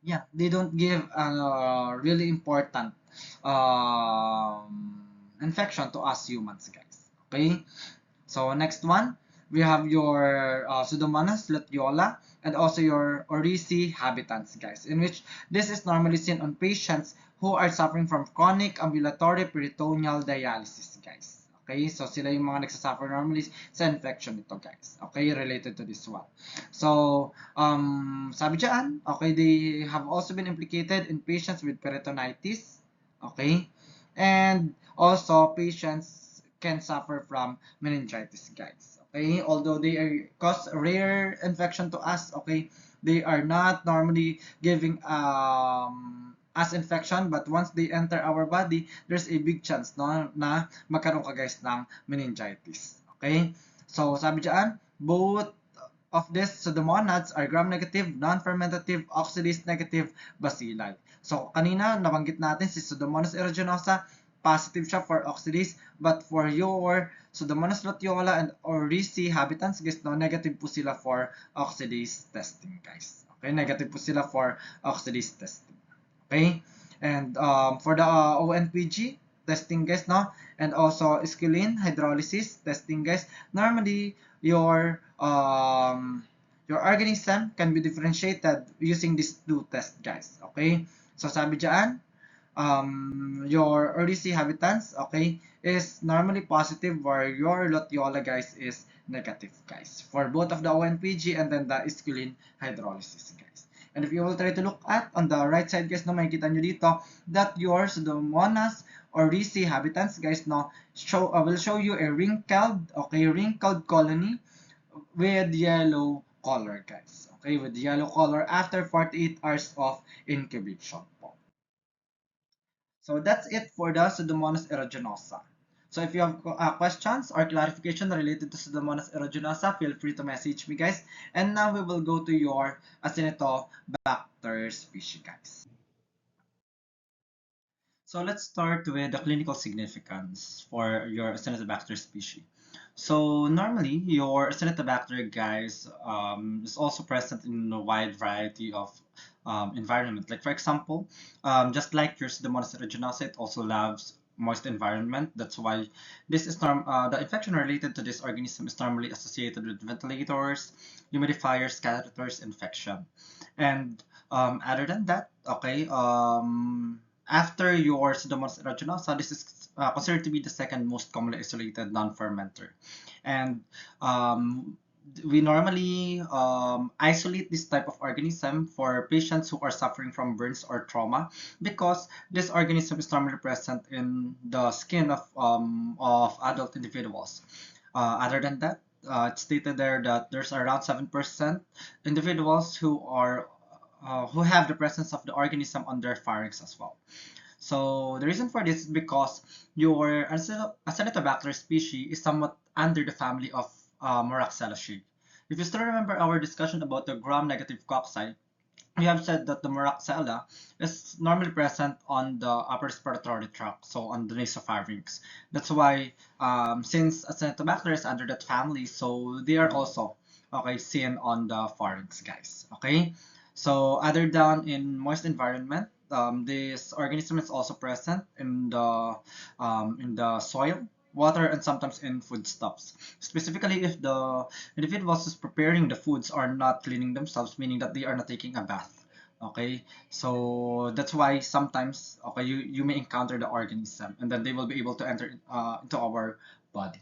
yeah, they don't give a really important infection to us humans, guys. Okay, so next one, we have your Pseudomonas luteola and also your Orisi habitans, guys, in which this is normally seen on patients who are suffering from chronic ambulatory peritoneal dialysis, guys. Okay, so sila yung mga nagsasuffer normally sa infection nito, guys. Okay, related to this one. So, sabi dyan, okay, they have also been implicated in patients with peritonitis. Okay, and also patients can suffer from meningitis, guys. Okay, although they are cause rare infection to us, okay, they are not normally giving as infection, but once they enter our body, there's a big chance no, na magkaroon ka guys ng meningitis. Okay? So, sabi dyan, both of these pseudomonads are gram-negative, non-fermentative, oxidase-negative bacilli. So, kanina, nabanggit natin si Pseudomonas aeruginosa, positive siya for oxidase, but for your Pseudomonas luteola and Orisi habitans, guys, no, negative po sila for oxidase testing, guys. Okay, negative po sila for oxidase testing. Okay, and for the ONPG testing guys, no, and also squalene hydrolysis testing guys, normally your organism can be differentiated using these two tests, guys. Okay, so sabi dyan, your Orisi habitans, okay, is normally positive, where your luteola guys is negative, guys, for both of the ONPG and then the squalene hydrolysis, guys. And if you will try to look at on the right side guys, no, makikita nyo dito that your Pseudomonas Orisi habitans guys, no, will show you a wrinkled colony with yellow color, guys. Okay, with yellow color after 48 hours of incubation po. So that's it for the Pseudomonas aeruginosa. So if you have questions or clarification related to Pseudomonas aeruginosa, feel free to message me, guys. And now we will go to your Acinetobacter species, guys. So let's start with the clinical significance for your Acinetobacter species. So normally, your Acinetobacter, guys, is also present in a wide variety of environment. Like for example, just like your Pseudomonas aeruginosa, it also loves moist environment. That's why this is the infection related to this organism is normally associated with ventilators, humidifiers, catheters, infection. And other than that, okay, after your Pseudomonas aeruginosa, this is considered to be the second most commonly isolated non-fermenter. And we normally isolate this type of organism for patients who are suffering from burns or trauma, because this organism is normally present in the skin of adult individuals. Other than that, it's stated there that there's around 7% individuals who have the presence of the organism on their pharynx as well. So the reason for this is because your Acinetobacter species is somewhat under the family of Moraxellaceae. If you still remember our discussion about the gram-negative cocci, we have said that the Moraxella is normally present on the upper respiratory tract, so on the nasopharynx. That's why, since Acinetobacter is under that family, so they are also seen on the pharynx, guys. Okay, so other than in moist environment, this organism is also present in the soil, water, and sometimes in foodstuffs. Specifically, if the individuals who's preparing the foods are not cleaning themselves, meaning that they are not taking a bath. Okay, so that's why sometimes you may encounter the organism, and then they will be able to enter into our body.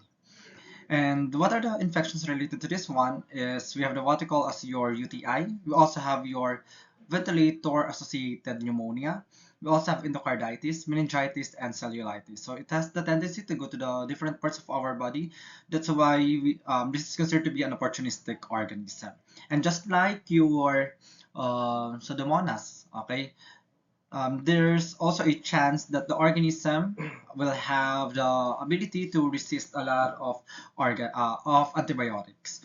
And what are the infections related to this one is we have what we call as your UTI. We also have your ventilator-associated pneumonia. We also have endocarditis, meningitis, and cellulitis. So it has the tendency to go to the different parts of our body. That's why this is considered to be an opportunistic organism. And just like your Pseudomonas, okay, there's also a chance that the organism will have the ability to resist a lot of antibiotics.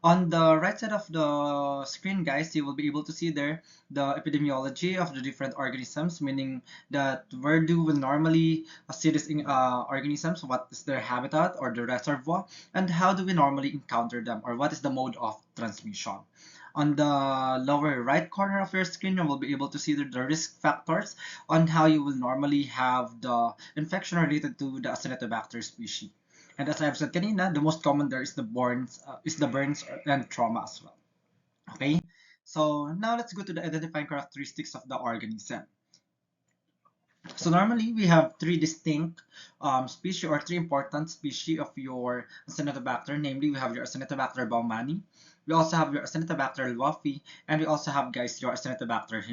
On the right side of the screen, guys, you will be able to see there the epidemiology of the different organisms, meaning that where do we normally see these organisms, what is their habitat or the reservoir, and how do we normally encounter them, or what is the mode of transmission. On the lower right corner of your screen, you will be able to see the risk factors on how you will normally have the infection related to the Acinetobacter species. And as I've said kanina, the most common there is the burns and trauma as well. Okay, so now let's go to the identifying characteristics of the organism. So normally we have three distinct species or three important species of your Acinetobacter. Namely, we have your Acinetobacter baumannii, we also have your Acinetobacter lwaffi, and we also have, guys, your Acinetobacter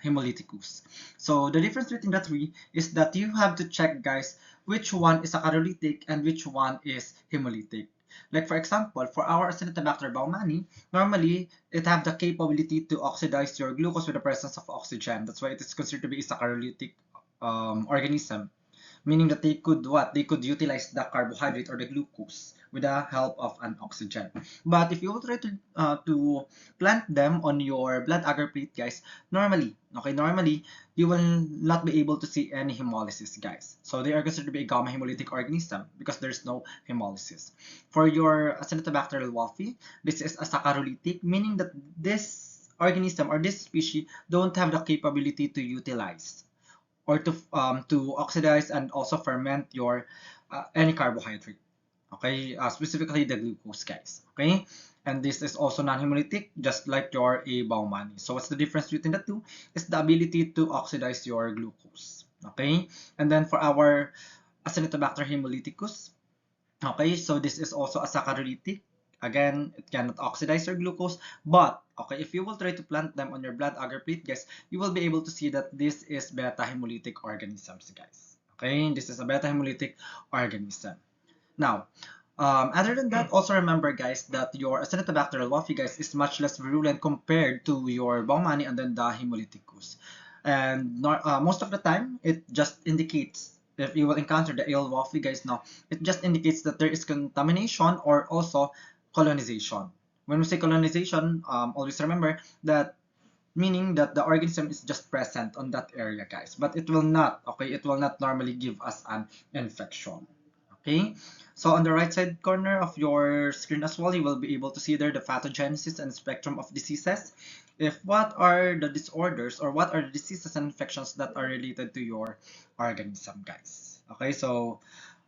hemolyticus. So the difference between the three is that you have to check, guys, which one is saccharolytic and which one is hemolytic. Like for example, for our Acinetobacter baumannii, normally it have the capability to oxidize your glucose with the presence of oxygen. That's why it is considered to be a saccharolytic organism, meaning that they could what? They could utilize the carbohydrate or the glucose with the help of an oxygen. But if you will try to plant them on your blood agar plate, guys, normally you will not be able to see any hemolysis, guys. So they are considered to be a gamma hemolytic organism because there's no hemolysis. For your Acinetobacter lwaffi, this is a saccharolytic, meaning that this organism or this species don't have the capability to utilize or to oxidize and also ferment your any carbohydrate. Okay, specifically the glucose, guys. Okay, and this is also non-hemolytic, just like your A baumannii. So what's the difference between the two? Is the ability to oxidize your glucose. Okay, and then for our Acinetobacter hemolyticus, okay, so this is also a saccharolytic. Again, it cannot oxidize your glucose, but okay, if you will try to plant them on your blood agar plate, guys, you will be able to see that this is beta hemolytic organisms, guys. Okay, this is a beta hemolytic organism. Now, other than that, also remember, guys, that your Acinetobacter lwaffi, guys, is much less virulent compared to your baumannii and then the hemolyticus. And most of the time, it just indicates, if you will encounter the A. lwaffi, guys, now, it just indicates that there is contamination or also colonization. When we say colonization, always remember that meaning that the organism is just present on that area, guys, but it will not, okay, it will not normally give us an infection. Okay, so on the right side corner of your screen as well, you will be able to see there the pathogenesis and spectrum of diseases. If what are the disorders or what are the diseases and infections that are related to your organism, guys. Okay, so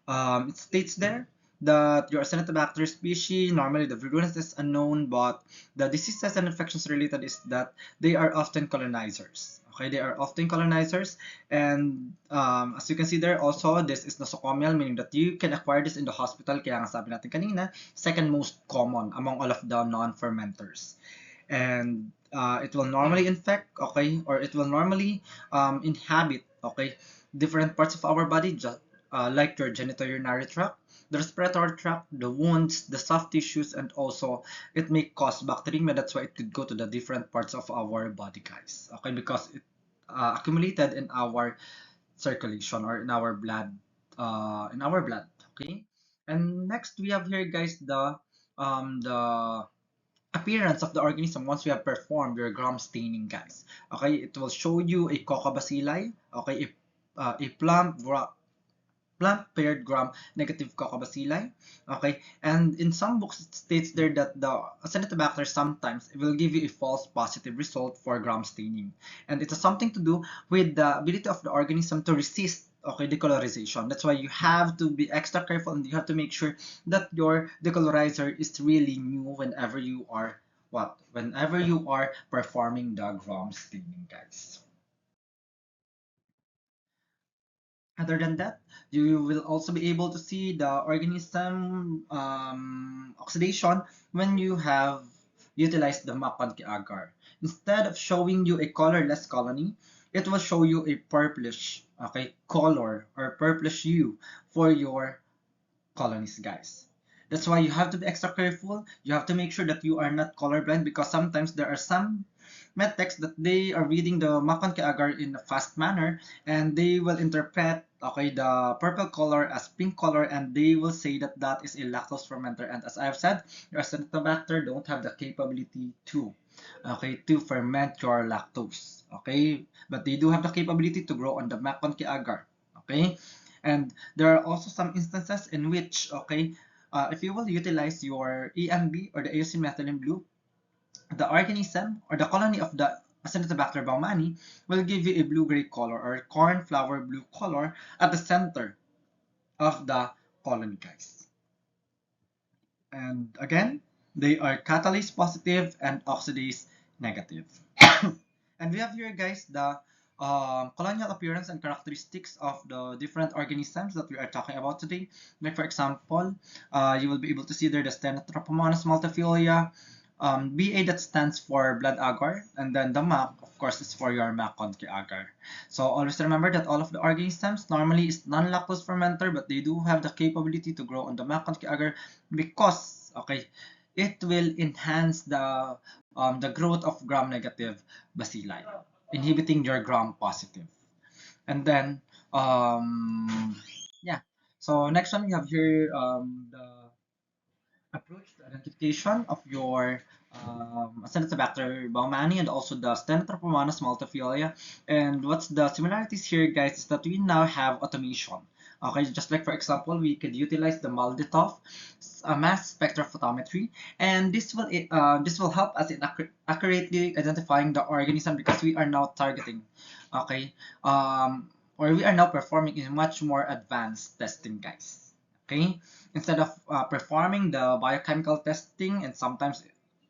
it states there that your Acinetobacter species, normally the virulence is unknown, but the diseases and infections related is that they are often colonizers. Okay, they are often colonizers, and as you can see there, also this is nosocomial, meaning that you can acquire this in the hospital. Kaya nga sabi natin kanina, second most common among all of the non-fermenters, and it will normally infect, okay, or it will normally inhabit, okay, different parts of our body, just like your genitourinary tract, the respiratory tract, the wounds, the soft tissues, and also it may cause bacteremia. That's why it could go to the different parts of our body, guys. Okay, because it accumulated in our circulation or in our blood, Okay, and next we have here, guys, the appearance of the organism once we have performed your gram staining, guys. Okay, it will show you a coccobacilli, okay, a plant paired gram negative coccobacilli. Okay, and in some books it states there that the Acinetobacter sometimes will give you a false positive result for gram staining, and it has something to do with the ability of the organism to resist, okay, decolorization. That's why you have to be extra careful and you have to make sure that your decolorizer is really new whenever you are performing the gram staining, guys. Other than that, you will also be able to see the organism oxidation when you have utilized the Makonki agar. Instead of showing you a colorless colony, it will show you a purplish, okay, color or purplish hue for your colonies, guys. That's why you have to be extra careful. You have to make sure that you are not colorblind because sometimes there are some medtechs that they are reading the Makon kay agar in a fast manner, and they will interpret okay the purple color as pink color, and they will say that that is a lactose fermenter. And as I have said, your Acinetobacter don't have the capability to to ferment your lactose, okay, but they do have the capability to grow on the Makon kay agar, okay. And there are also some instances in which if you will utilize your EMB or the eosin methylene blue, the organism or the colony of the Acinetobacter baumannii will give you a blue-gray color or cornflower blue color at the center of the colony, guys. And again, they are catalase positive and oxidase negative. And we have here, guys, the colonial appearance and characteristics of the different organisms that we are talking about today. Like, for example, you will be able to see there the Stenotrophomonas multifilia, BA that stands for blood agar, and then the MAC, of course, is for your Makon kay agar. So always remember that all of the organisms normally is non-lactose fermenter, but they do have the capability to grow on the Makon kay agar because it will enhance the growth of gram-negative bacilli, inhibiting your gram-positive. And then yeah. So next one we have here the approach to identification of your Acinetobacter baumannii and also the Stenotrophomonas multifilia. And what's the similarities here, guys, is that we now have automation. Okay, just like for example, we could utilize the MALDI-TOF mass spectrophotometry, and this will help us in accurately identifying the organism because we are now targeting, okay, or we are now performing in much more advanced testing, guys. Okay, instead of performing the biochemical testing, and sometimes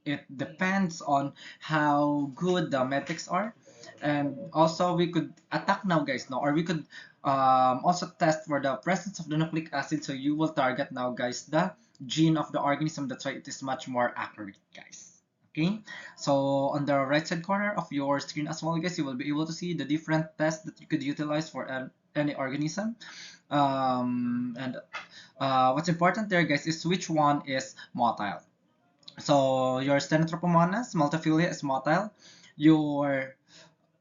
it depends on how good the medics are. And also we could attack now, guys, no, or we could also test for the presence of the nucleic acid. So you will target now, guys, the gene of the organism. That's why it is much more accurate, guys. Okay, so on the right side corner of your screen as well, guys, you will be able to see the different tests that you could utilize for any organism. And what's important there, guys, is which one is motile. So your Stenotrophomonas multifilia is motile. Your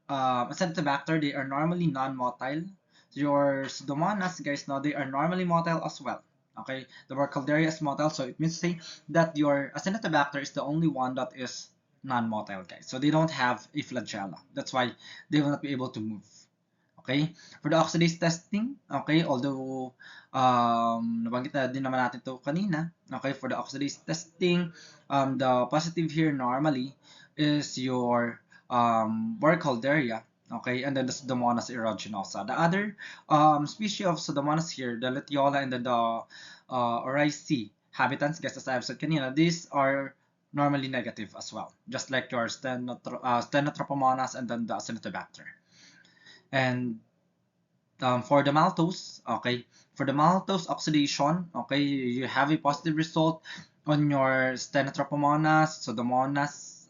Acinetobacter, they are normally non-motile. Your Pseudomonas, guys, now they are normally motile as well. Okay, the Burkholderia is motile, so it means to say that your Acinetobacter is the only one that is non-motile, guys. So they don't have a flagella. That's why they will not be able to move. Okay? For the oxidase testing, okay, although nabanggit na din naman natin to kanina, okay, for the oxidase testing, the positive here normally is your Burkholderia, okay, and then the Pseudomonas aeruginosa. The other species of Pseudomonas here, the Letiola and then the Oriaceae habitants, guys, as I have said kanina, these are normally negative as well, just like your Stenotrophomonas and then the Acinetobacter. And for the maltose, okay, for the maltose oxidation, okay, you have a positive result on your Stenotrophomonas, Pseudomonas,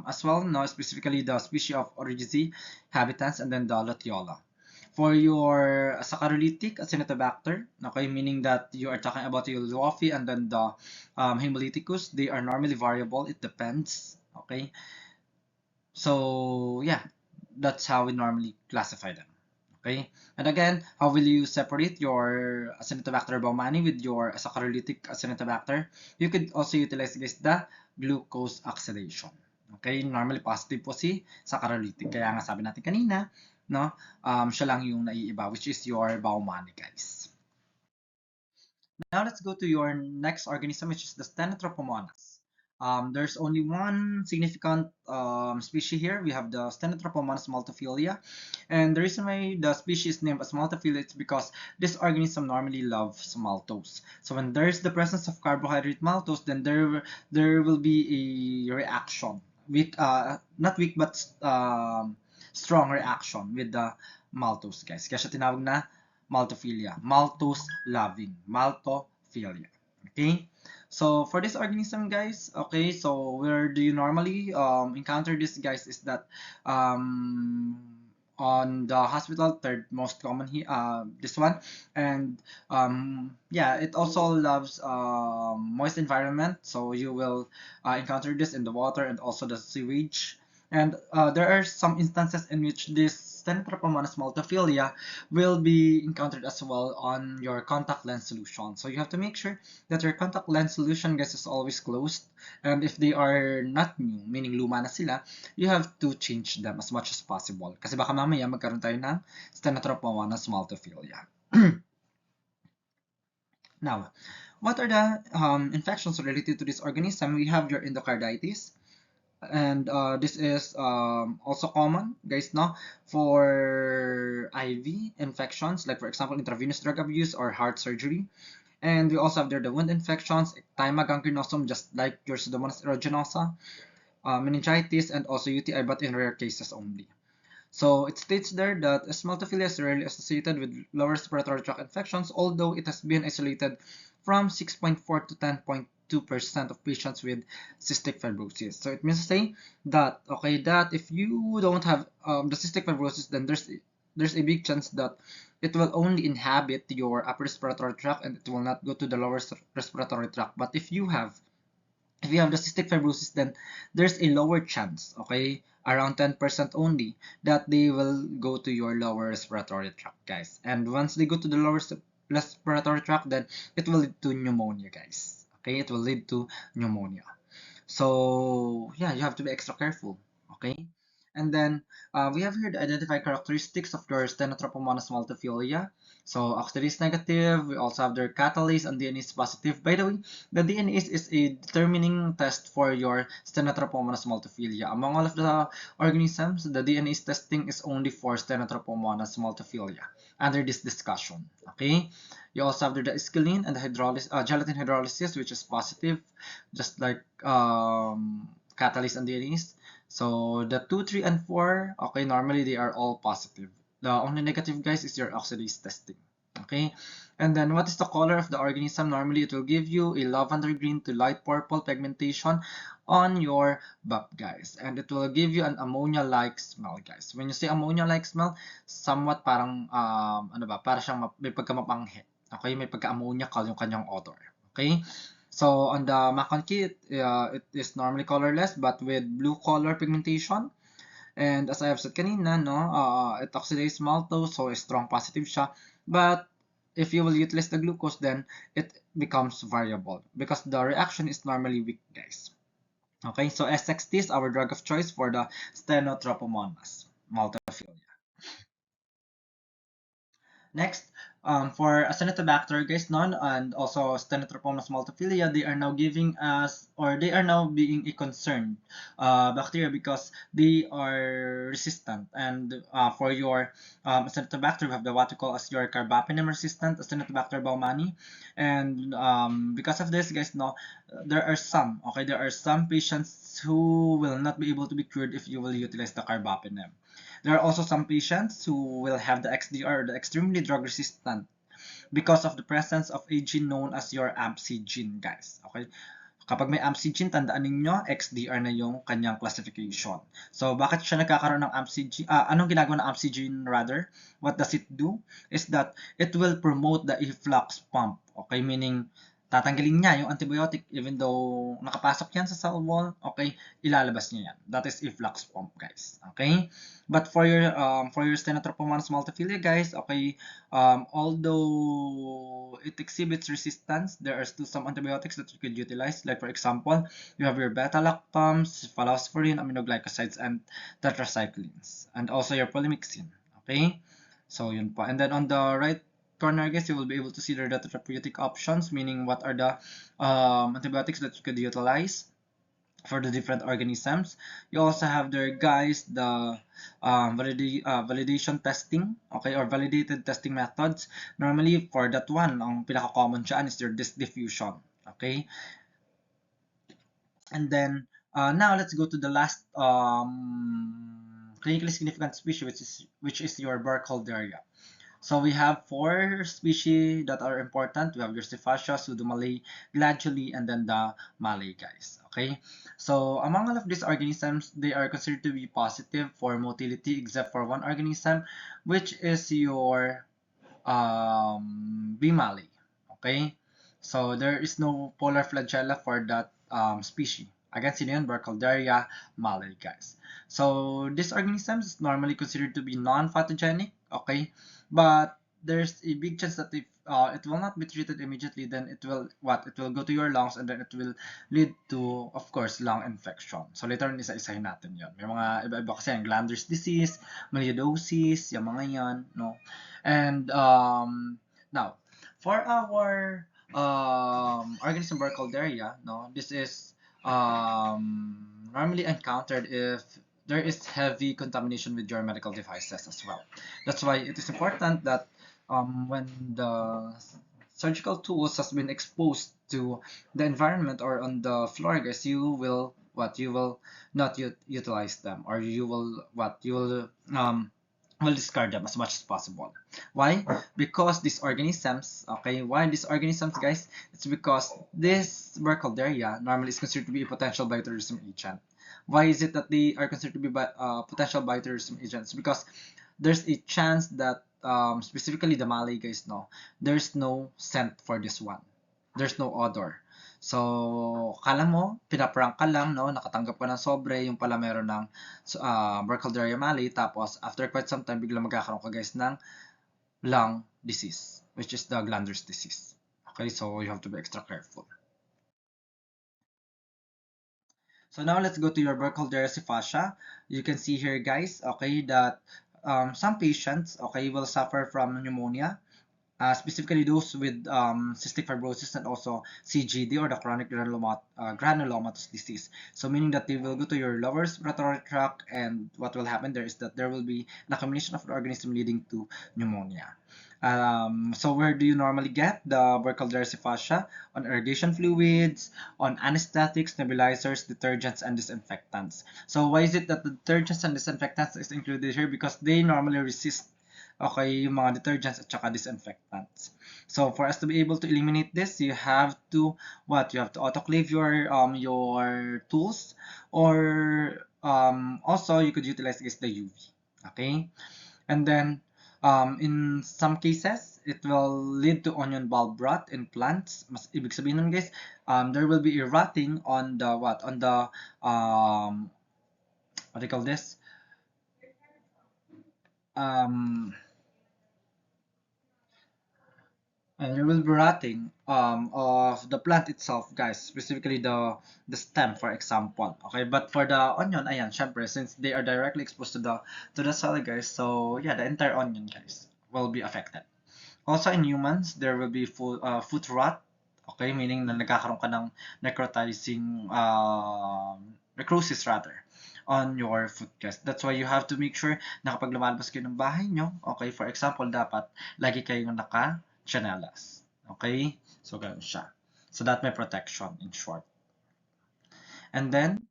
as well, no, specifically the species of Oriaceae habitants, and then the Letiola. For your saccharolytic Acinetobacter, okay, meaning that you are talking about your Luofi and then the Hemolyticus, they are normally variable. It depends, okay. So yeah, that's how we normally classify them. Okay, and again, how will you separate your Acinetobacter baumannii with your saccharolytic Acinetobacter? You could also utilize the glucose oxidation. Okay, normally positive po si saccharolytic. Kaya nga sabi natin kanina, no, siya lang yung naiiba, which is your baumannii, guys. Now let's go to your next organism, which is the Stenotrophomonas. There's only one significant species here. We have the Stenotrophomonas multifilia, and the reason why the species is named as multifilia is because this organism normally loves maltose. So when there's the presence of carbohydrate maltose, then there will be a reaction, weak, not weak but strong reaction with the maltose, guys. Kaya siya tinawag na maltophilia, maltose loving, maltophilia. Okay, so for this organism, guys, okay, so where do you normally encounter this, guys, is that on the hospital, third most common here, this one. And yeah, it also loves moist environment, so you will encounter this in the water and also the sewage. And there are some instances in which this Stenotrophomonas multifila will be encountered as well on your contact lens solution. So you have to make sure that your contact lens solution, guys, is always closed. And if they are not new, meaning luma na sila, you have to change them as much as possible. Kasi baka mamaya magkaroon tayo ng Stenotrophomonas multifila. Now, what are the infections related to this organism? We have your endocarditis, and this is also common, guys, no, for IV infections, like for example intravenous drug abuse or heart surgery. And we also have there the wound infections, ecthyma gangrenosum, just like your Pseudomonas aeruginosa, meningitis, and also UTI, but in rare cases only. So it states there that multiphilia is rarely associated with lower respiratory tract infections, although it has been isolated from 6.4 to 10.2% of patients with cystic fibrosis. So it means to say that, okay, that if you don't have the cystic fibrosis, then there's a big chance that it will only inhabit your upper respiratory tract and it will not go to the lower respiratory tract. But if you have the cystic fibrosis, then there's a lower chance, okay, around 10% only, that they will go to your lower respiratory tract, guys. And once they go to the lower respiratory tract, then it will lead to pneumonia, guys. Okay, it will lead to pneumonia. So yeah, you have to be extra careful, okay? And then we have here the identify characteristics of your Stenotrophomonas multifila. So oxidase negative, we also have their catalase and DNase positive. By the way, the DNase is a determining test for your Stenotrophomonas multifila. Among all of the organisms, the DNase testing is only for Stenotrophomonas multifila under this discussion, okay? You also have the escalene and the gelatin hydrolysis, which is positive, just like catalase and DNase. So the 2, 3, and 4, okay, normally they are all positive. The only negative, guys, is your oxidase testing. Okay, and then what is the color of the organism? Normally it will give you a lavender green to light purple pigmentation on your BAP, guys, and it will give you an ammonia-like smell, guys. When you say ammonia-like smell, somewhat parang ano ba, para siyang may pagkamapanghe. Okay, may pagka-ammonia yung kanyang odor. Okay, so on the Maconchi, it is normally colorless but with blue color pigmentation. And as I have said kanina, no, it oxidizes maltose, so strong positive siya. But if you will utilize the glucose, then it becomes variable because the reaction is normally weak, guys. Okay, so SXT is our drug of choice for the Stenotrophomonas multifila. Next, for Acinetobacter, guys, non, and also Stenotrophomonas multifila, they are now giving us, or they are now being a concern bacteria because they are resistant. And for your Acinetobacter, we have the what we call as your carbapenem resistant Acinetobacter baumannii. And because of this, guys, no, there are some, okay, there are some patients who will not be able to be cured if you will utilize the carbapenem. There are also some patients who will have the XDR, the extremely drug resistant, because of the presence of a gene known as your AMPC gene, guys. Okay? Kapag may AMPC gene, tandaan ninyo, XDR na yung kanyang classification. So, bakit siya nagkakaroon ng AMPC gene? Anong ginagawa ng AMPC gene rather? What does it do? Is that it will promote the efflux pump. Okay? Meaning, tatanggalin niya yung antibiotic even though nakapasok yan sa cell wall, okay, ilalabas niya yan. That is efflux pump, guys. Okay? But for your Stenotrophomonas multifila, guys, okay, although it exhibits resistance, there are still some antibiotics that you could utilize. Like for example, you have your beta-lactams, cephalosporin, aminoglycosides, and tetracyclines, and also your polymyxin. Okay, so yun po. And then on the right corner, guys, you will be able to see the therapeutic options, meaning what are the antibiotics that you could utilize for the different organisms. You also have there, guys, the validation testing, okay, or validated testing methods. Normally, for that one, ang pinaka-common dyan is your disk diffusion, okay? And then, now let's go to the last clinically significant species, which is your Burkholderia. So we have 4 species that are important. We have your Cephassia, Pseudomalay, Gladuli, and then the Malay, guys. Okay, so among all of these organisms, they are considered to be positive for motility except for one organism, which is your B. Malay. Okay, so there is no polar flagella for that species. Again, sino yun? Burkholderia malay, guys. So, this organism is normally considered to be non-pathogenic, okay? But there's a big chance that if it will not be treated immediately, then it will, what? It will go to your lungs and then it will lead to, of course, lung infection. So, later on, isa-isahin natin yon. May mga iba-iba kasi yung glanders disease, melioidosis, yung mga yan, no? And, now, for our organism Burkholderia, no, this is normally encountered if there is heavy contamination with your medical devices as well. That's why it is important that when the surgical tools has been exposed to the environment or on the floor, guys, you will you will not utilize them, or you will will discard them as much as possible. Why? Because these organisms, okay, why these organisms, guys? It's because this Burkholderia normally is considered to be a potential bioterrorism agent. Why is it that they are considered to be potential bioterrorism agents? Because there's a chance that specifically the Malay, guys, no, there's no scent for this one. There's no odor. So, kala mo, pinaprank ka lang, no? Nakatanggap ka ng sobre, yung pala meron ng Burkholderia malay, tapos after quite some time, biglang magkakaroon ka, guys, ng lung disease, which is the glanders disease. Okay, so you have to be extra careful. So now let's go to your Burkholderia fascia. You can see here, guys, okay, that some patients, okay, will suffer from pneumonia, specifically those with cystic fibrosis and also CGD, or the chronic granulomatous disease. So meaning that they will go to your lower respiratory tract, and what will happen there is that there will be an accumulation of the organism leading to pneumonia. So where do you normally get the Burkholderia fascia? On irrigation fluids, on anesthetics, nebulizers, detergents, and disinfectants. So why is it that the detergents and disinfectants is included here? Because they normally resist, okay, yung mga detergents at saka disinfectants. So for us to be able to eliminate this, you have to You have to autoclave your tools, or also you could utilize the UV. Okay, and then in some cases, it will lead to onion bulb rot in plants. Mas ibig sabihin nun, guys, there will be a rotting on the what do you call this? Um, and there will be rotting of the plant itself, guys, specifically the stem, for example. Okay, but for the onion, ayan, syempre, since they are directly exposed to the soil, guys, so yeah, the entire onion, guys, will be affected. Also in humans, there will be foot rot, okay, meaning na nagkakaroon ka ng necrosis rather, on your foot, guys. That's why you have to make sure na kapag lumalabas kayo ng bahay nyo, okay, for example, dapat lagi kayong naka-chanelas. Okay? So, ganun siya. So, that may protection, in short. And then,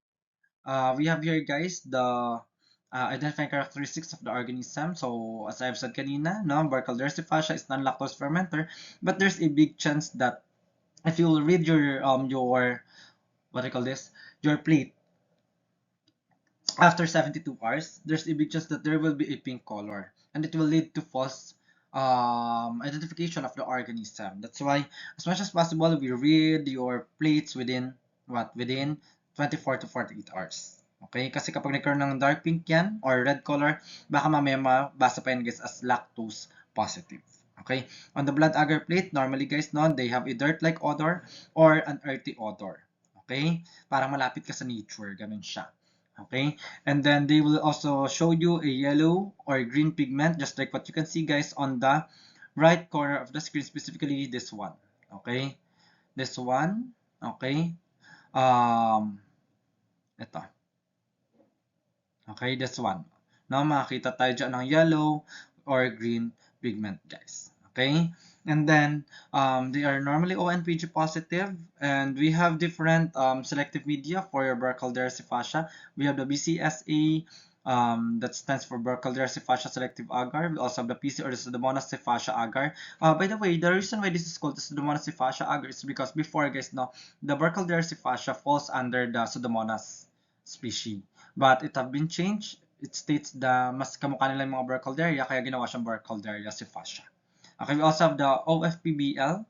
we have here, guys, the identifying characteristics of the organism. So, as I've said kanina, no, Burkholderia fascia is non-lactose fermenter, but there's a big chance that if you will read your what do you call this, your plate after 72 hours, there's a big chance that there will be a pink color, and it will lead to false identification of the organism. That's why, as much as possible, we read your plates within 24 to 48 hours. Okay? Kasi kapag nagkaroon ng dark pink yan, or red color, baka mamaya mabasa pa yan, guys, as lactose positive. Okay? On the blood agar plate, normally, guys, no, they have a dirt-like odor or an earthy odor. Okay? Parang malapit ka sa nature. Ganun siya. Okay? And then they will also show you a yellow or green pigment, just like what you can see, guys, on the right corner of the screen, specifically this one. Okay? This one. Okay? Ito. Okay, this one. Now, makakita tayo dyan ng yellow or green pigment, guys. Okay? And then, they are normally ONPG positive, and we have different selective media for your Burkholderia fascia. We have the BCSA, that stands for Burkholderia fascia selective agar. We also have the PC, or the Pseudomonas fascia agar. By the way, the reason why this is called the Pseudomonas fascia agar is because before, guys, no, the Burkholderia fascia falls under the Pseudomonas species. But it have been changed. It states the mas kamukha nila yung mga Burkholderia, kaya ginawa siyang Burkholderia fascia. Okay, we also have the OFPBL,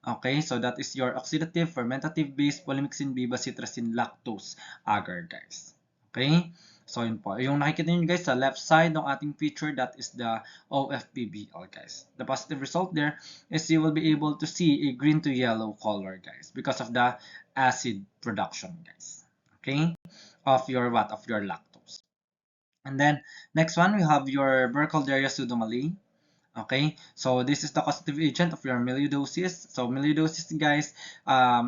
Okay, so that is your oxidative, fermentative base, polymyxin, beta-citrazine, lactose agar, guys. Okay? So, yun po. Yung nakikita nyo guys sa left side ng ating picture, that is the OFPBL, guys. The positive result there is you will be able to see a green to yellow color, guys, because of the acid production, guys. Okay? Of your what? Of your lactose. And then, next one, we have your Burkholderia pseudomallei. Okay, so this is the causative agent of your melioidosis. So melioidosis, guys,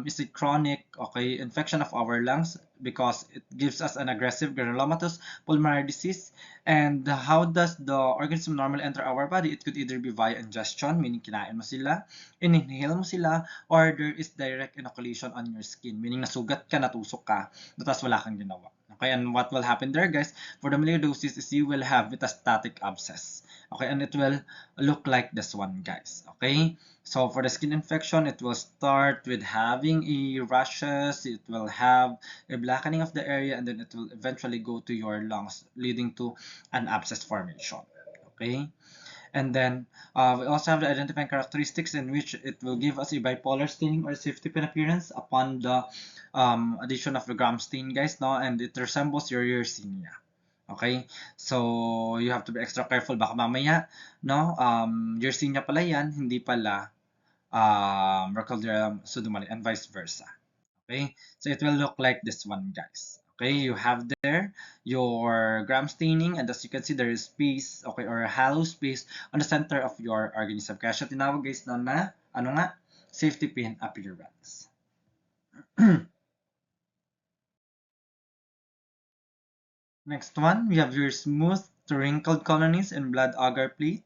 is a chronic, okay, infection of our lungs because it gives us an aggressive granulomatous pulmonary disease. And how does the organism normally enter our body? It could either be via ingestion, meaning kinain mo sila, inhale mo sila, or there is direct inoculation on your skin, meaning nasugat ka, natusok ka, tapos wala kang ginawa. Okay, and what will happen there, guys, for the melioidosis is you will have metastatic abscess. Okay, and it will look like this one, guys. Okay, so for the skin infection, it will start with having a rashes, it will have a blackening of the area, and then it will eventually go to your lungs, leading to an abscess formation. Okay, and then we also have the identifying characteristics in which it will give us a bipolar staining or safety pin appearance upon the addition of the gram stain, guys, no, and it resembles your Yersinia. Okay? So, you have to be extra careful. Baka mamaya, no? Yersinia pala yan, hindi pala Burkholderia pseudomallei and vice versa. Okay? So, it will look like this one, guys. Okay, you have there your gram staining, and as you can see, there is space, okay, or a hollow space on the center of your organism. Kaya siya tinawag, guys, na ano nga? Safety pin appearance. Next one, we have your smooth to wrinkled colonies in blood agar plate.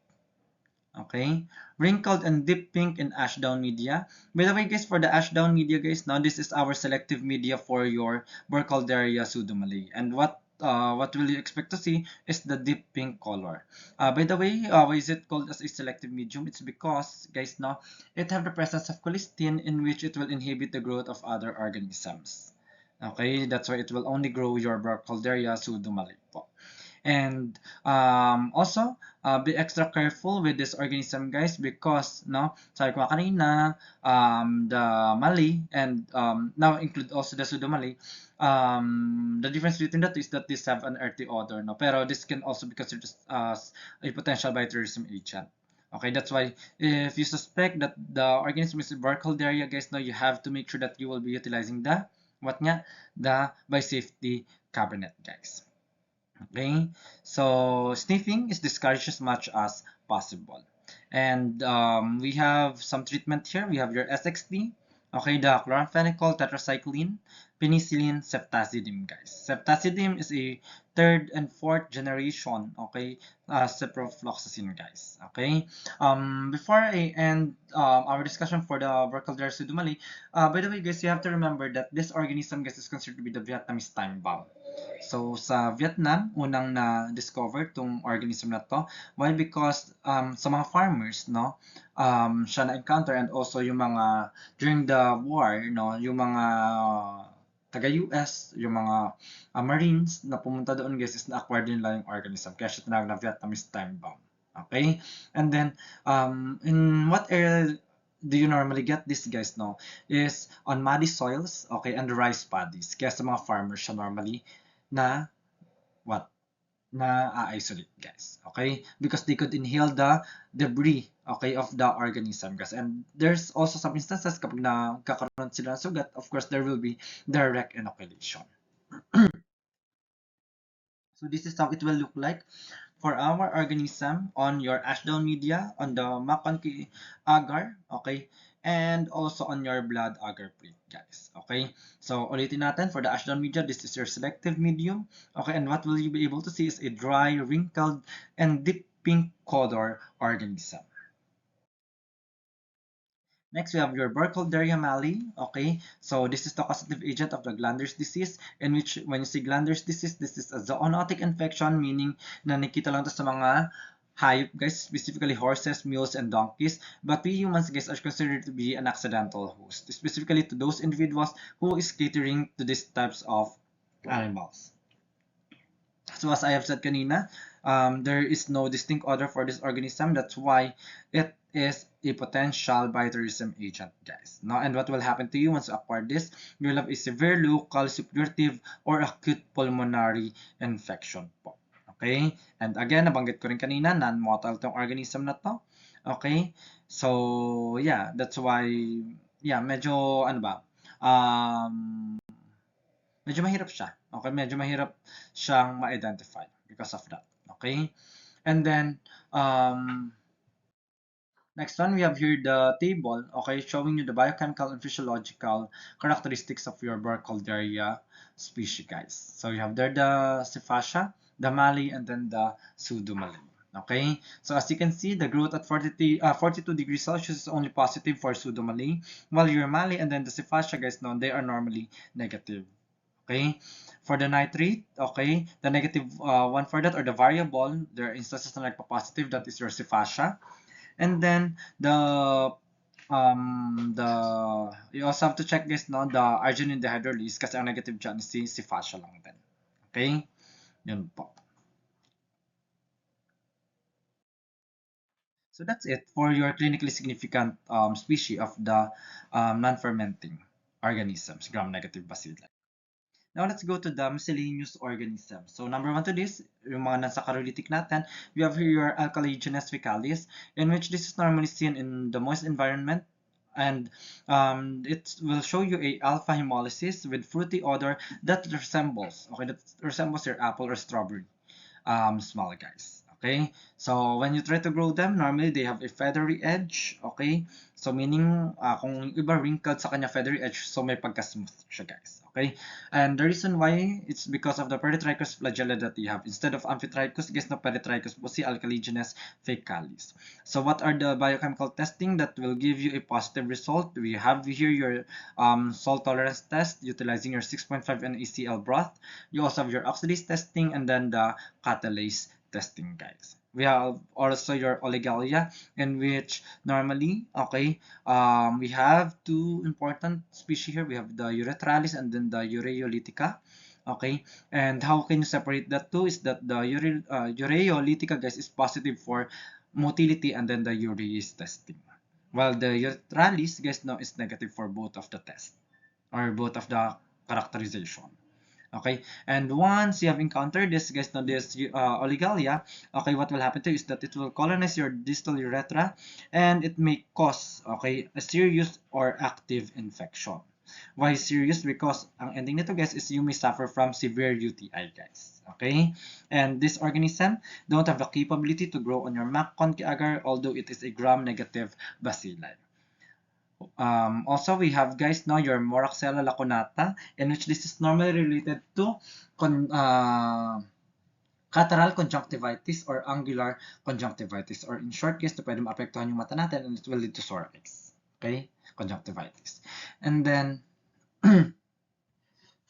Okay, wrinkled and deep pink in ashdown media. By the way, guys, for the ashdown media, guys, now this is our selective media for your Burkholderia pseudomallei. And what will you expect to see is the deep pink color. By the way, why is it called as a selective medium? It's because, guys, now it have the presence of colistin in which it will inhibit the growth of other organisms. Okay, that's why it will only grow your Burkholderia pseudomallei po. And also, be extra careful with this organism, guys, because, no, sabi ko kanina, the Mali and now include also the Pseudomallei, the difference between that is that these have an earthy odor, no? Pero this can also be considered as a potential bioterrorism agent. Okay, that's why if you suspect that the organism is Burkholderia, guys, now you have to make sure that you will be utilizing the, what nga? The biosafety cabinet, guys. Okay, so sniffing is discouraged as much as possible. And we have some treatment here. We have your SXT, okay, the chloramphenicol, tetracycline, penicillin, ceftazidime, guys. Ceftazidime is a third and fourth generation, okay, ciprofloxacin, guys. Okay, before I end our discussion for the Burkholderia pseudomallei, by the way, guys, you have to remember that this organism, guys, is considered to be the Vietnamese time bomb. So, sa Vietnam, unang na-discover tong organism na to. Why? Because sa mga farmers, no, siya na-encounter, and also yung mga, during the war, no, yung mga taga-US, yung mga Marines na pumunta doon, guys, is na-acquire din nila yung organism. Kaya siya tinawag na Vietnamese time bomb. Okay? And then, in what area do you normally get this, guys, no, is on muddy soils, okay, and rice paddies. Kaya sa mga farmers siya normally na what? Na isolate, guys. Okay? Because they could inhale the debris, okay, of the organism, guys. And there's also some instances kapag nagkakaroon sila ng sugat, of course, there will be direct inoculation. So this is how it will look like for our organism on your ashdown media, on the McConkey agar, okay, and also on your blood agar plate, guys. Okay, so ulitin natin for the ashdown media, this is your selective medium. Okay, and what will you be able to see is a dry, wrinkled, and deep pink color organism. Next, we have your Burkholderia mali. Okay, so this is the causative agent of the glanders disease, in which when you say glanders disease, this is a zoonotic infection, meaning na nakita lang to sa mga hayop, guys, specifically horses, mules, and donkeys. But we humans, guys, are considered to be an accidental host, specifically to those individuals who is catering to these types of animals. So as I have said kanina, there is no distinct odor for this organism. That's why it is a potential bioterrorism agent, guys. No? And what will happen to you once you acquire this? You will have a severe local, suppurative, or acute pulmonary infection po. Okay? And again, nabanggit ko rin kanina, non-motile tong organism na to. Okay? So, yeah, that's why, yeah, medyo, ano ba, medyo mahirap siya. Okay? Medyo mahirap siyang ma-identify because of that. Okay? And then, next one, we have here the table, okay, showing you the biochemical and physiological characteristics of your Burkholderia species, guys. So you have there the Cephassia, the Mali, and then the Pseudomallei. Okay, so as you can see, the growth at 42 degrees Celsius is only positive for Pseudomallei, while your Mali and then the Cephassia, guys, no, they are normally negative. Okay, for the nitrate, okay, the negative one for that, or the variable, there are instances na nagpa-positive, that is your Cephassia. And then you also have to check this, no, the arginine dehydrolase, kasi ang negative dyan is si Cephassia lang din. Okay? Yun po. So that's it for your clinically significant species of the non-fermenting organisms, gram-negative bacilli. Now let's go to the miscellaneous organisms. So number one to this, yung mga non-saccharolytic natin, we have here your Alkaligenes fecalis, in which this is normally seen in the moist environment, and it will show you a alpha hemolysis with fruity odor that resembles your apple or strawberry small, guys. Okay, so when you try to grow them, normally they have a feathery edge. Okay, so meaning kung iba wrinkled sa kanya feathery edge, so may pagka-smooth siya, guys. Okay, and the reason why, it's because of the Peritrichus flagella that you have. Instead of Amphitrichus, guys, no, Peritrichus po si Alkaligenes fecalis. So what are the biochemical testing that will give you a positive result? We have here your salt tolerance test utilizing your 6.5 NaCl broth. You also have your oxidase testing, and then the catalase testing, guys. We have also your Oligalia, in which normally, okay, we have two important species here. We have the Urethralis and then the Ureolytica. Okay, and how can you separate that two is that the Ureolytica, guys, is positive for motility and then the urease testing. While the Urethralis, guys, no, is negative for both of the tests or both of the characterization. Okay, and once you have encountered this, guys, now this oligalia, okay, what will happen to you is that it will colonize your distal urethra, and it may cause, okay, a serious or active infection. Why serious? Because ang ending nito, guys, is you may suffer from severe UTI, guys. Okay, and this organism don't have the capability to grow on your MAC conky agar, although it is a gram-negative bacilli. Also, we have, guys, now your Moraxella lacunata, in which this is normally related to catarrhal conjunctivitis or angular conjunctivitis, or in short case, pwede maapektuhan yung mata natin, and it will lead to sore eyes. Okay? Conjunctivitis. And then,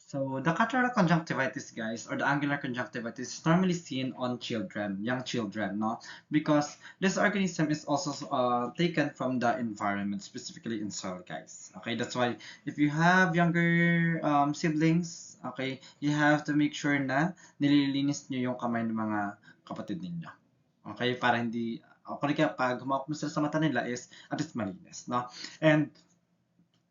so the catarrhal conjunctivitis, guys, or the angular conjunctivitis is normally seen on children, young children, no? Because this organism is also taken from the environment, specifically in soil, guys. Okay, that's why if you have younger siblings, okay, you have to make sure na nililinis nyo yung kamay ng mga kapatid ninyo. Okay, para hindi, okay, kaya pag humawak mo sila sa mata nila is at least malinis, no? And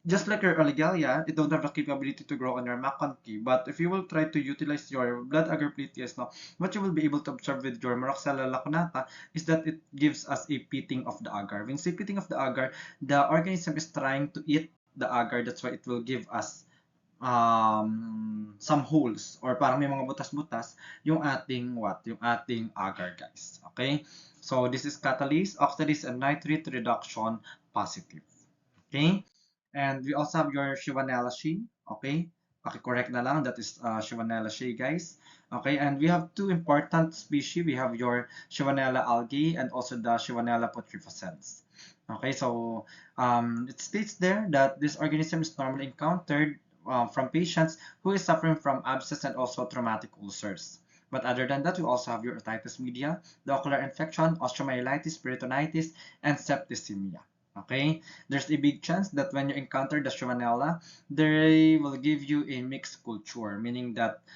just like your Oligalia, it don't have the capability to grow on your McConkey. But if you will try to utilize your blood agar platelets, no, what you will be able to observe with your Moraxella lacunata is that it gives us a pitting of the agar. When say pitting of the agar, the organism is trying to eat the agar. That's why it will give us some holes, or parang may mga butas-butas yung ating yung ating agar, guys. Okay? So this is catalase, oxidase, and nitrate reduction positive. Okay? And we also have your Shewanella-Shea. Okay? Correct na lang. That is Shewanella-Shea, guys. Okay, and we have two important species. We have your Shewanella algae and also the Shewanella putrescens. Okay, so it states there that this organism is normally encountered from patients who is suffering from abscess and also traumatic ulcers. But other than that, we also have your otitis media, the ocular infection, osteomyelitis, peritonitis, and septicemia. Okay, there's a big chance that when you encounter the Shewanella, they will give you a mixed culture, meaning that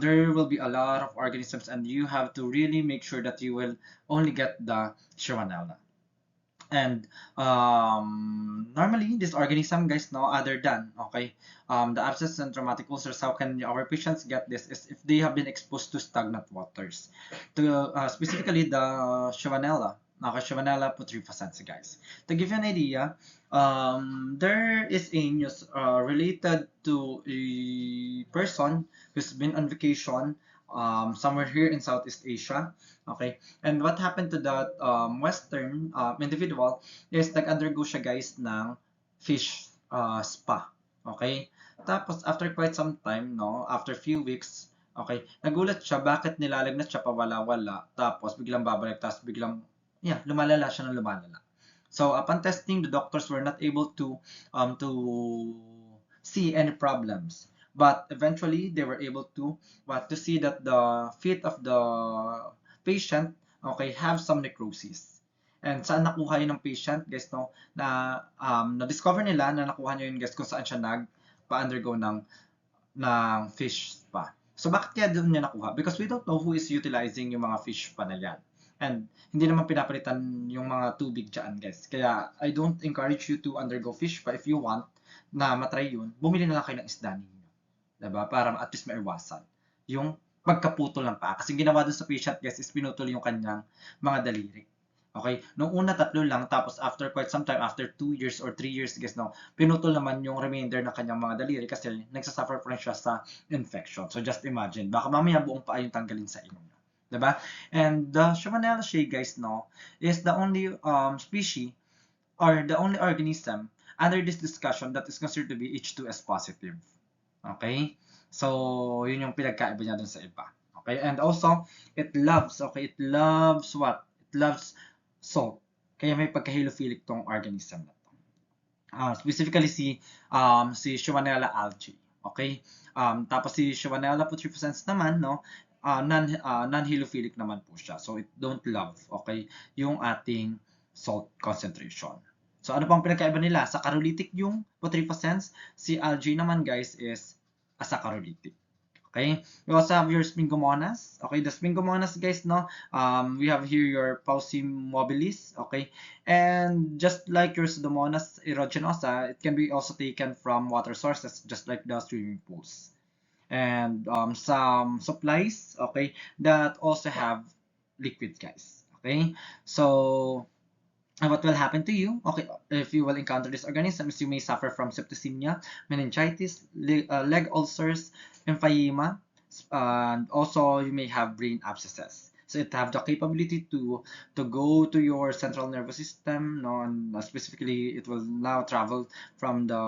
there will be a lot of organisms, and you have to really make sure that you will only get the Shwanella. And normally, this organism, guys, no other than, okay, the abscess and traumatic ulcers, how can our patients get this is if they have been exposed to stagnant waters, to specifically the Shwanella, okay, Shwanella putrescens, guys. To give you an idea, there is a news related to a person who's been on vacation somewhere here in Southeast Asia. Okay, and what happened to that Western individual is nag-undergo siya, guys, ng fish spa. Okay? Tapos, after quite some time, no, after few weeks, okay, nagulat siya bakit nilalagnat siya pawala-wala, tapos biglang babalik, tapos biglang, yeah, lumalala siya ng lumalala. So, upon testing, the doctors were not able to see any problems. But eventually, they were able to to see that the feet of the patient, okay, have some necrosis. And saan nakuha yun ng patient, guys, no? Na-discover nila na nakuha niya yun, guys, kung saan siya nagpa-undergo ng fish spa. So, bakit kaya doon niya nakuha? Because we don't know who is utilizing yung mga fish spa na yan. And hindi naman pinapalitan yung mga tubig dyan, guys. Kaya, I don't encourage you to undergo fish spa. If you want na matry yun, bumili na lang kayo ng isda ninyo. Diba? Para at least maiwasan yung pagkaputol ng paa. Kasi ginawa dun sa patient, guys, is pinutol yung kanyang mga daliri. Okay? Noong una, 3 lang. Tapos after quite some time, after 2 years or 3 years, guys, no, pinutol naman yung remainder ng kanyang mga daliri kasi nagsasuffer pa rin siya sa infection. So just imagine, baka mamaya buong paa yung tanggalin sa inyo. Diba? And the Shwanella-shea, guys, no, is the only species or the only organism under this discussion that is considered to be H2S positive. Okay? So, yun yung pinagkaiba niya dun sa iba. Okay? And also, it loves, okay? It loves what? It loves salt. Kaya may pagka-halophilic tong organism na to. Specifically si Shwanella algae. Okay? Tapos si Shwanella putrescens naman, no? Non-halophilic naman po siya. So, it don't love, okay, yung ating salt concentration. So, ano pang pinagkaiba nila? Sa Saccharolitic yung putrescens. Si algae naman, guys, is asaccharolitic. Okay? We also have your Spingomonas. Okay, the Spingomonas, guys, no? We have here your Pauci mobilis. Okay? And just like your Pseudomonas aeruginosa, it can be also taken from water sources, just like the swimming pools. And some supplies, okay, that also have liquids, guys. Okay? So, what will happen to you, okay, if you will encounter these organisms, you may suffer from septicemia, meningitis, leg ulcers, emphysema, and also you may have brain abscesses. So it have the capability to go to your central nervous system, no, and specifically it will now travel from the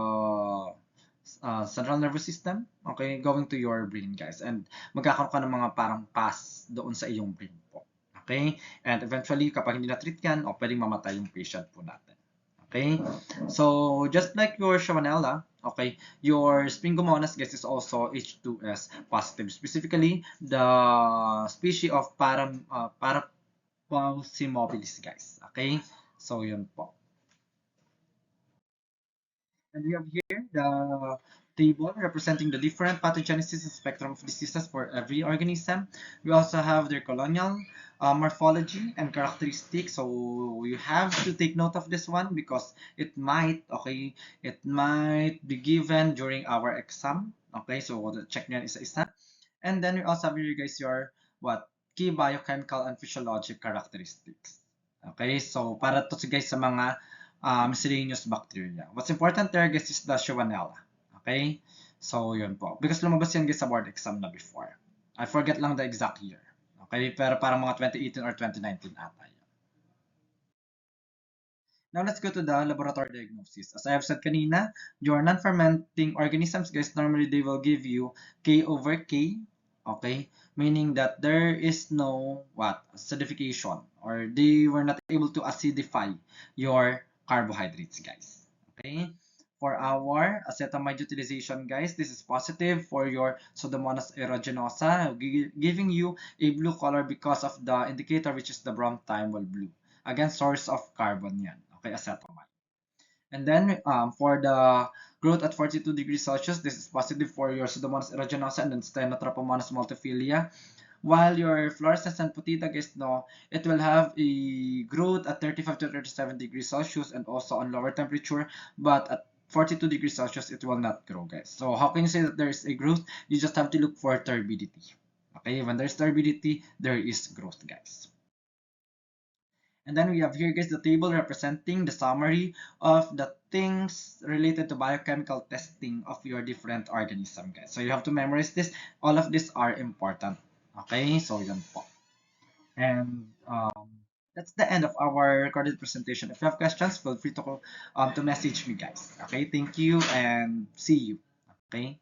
central nervous system, okay, going to your brain, guys, and magkakaroon ka ng mga parang pass doon sa iyong brain po. Okay? And eventually, kapag hindi na-treat yan, pwedeng mamatay yung patient po natin. Okay? So, just like your Shwanella, okay, your Spingomonas, guys, is also H2S positive. Specifically, the species of Parapauci mobilis, guys. Okay? So, yun po. And we have here the table representing the different pathogenesis and spectrum of diseases for every organism. We also have their colonial morphology and characteristics. So you have to take note of this one because it might, okay, it might be given during our exam. Okay, so check nyo yan isa-isa. And then we also have here, guys, your what? Key biochemical and physiologic characteristics. Okay, so para to guys sa mga miscellaneous bacteria. What's important there, guys, is the Shwanella. Okay? So, yun po. Because lumabas yan, guys, sa board exam na before. I forget lang the exact year. Okay? Pero parang mga 2018 or 2019 ata yun. Now, let's go to the laboratory diagnosis. As I have said kanina, your non-fermenting organisms, guys, normally they will give you K over K. Okay? Meaning that there is no, acidification. Or they were not able to acidify your carbohydrates, guys. Okay? For our acetamide utilization, guys, this is positive for your Pseudomonas aeruginosa, giving you a blue color because of the indicator, which is the brown thymol blue. Again, source of carbon yan. Okay, acetamide. And then for the growth at 42 degrees Celsius, this is positive for your Pseudomonas aeruginosa and then Stenotrophomonas multifila. While your fluorescent Putida gestno, it will have a growth at 35 to 37 degrees Celsius and also on lower temperature, but at 42 degrees Celsius, it will not grow, guys. So how can you say that there is a growth? You just have to look for turbidity. Okay, when there's turbidity, there is growth, guys. And then we have here, guys, the table representing the summary of the things related to biochemical testing of your different organism, guys. So you have to memorize this. All of these are important. Okay, so yun po. And that's the end of our recorded presentation. If you have questions, feel free to message me, guys. Okay, thank you and see you. Okay.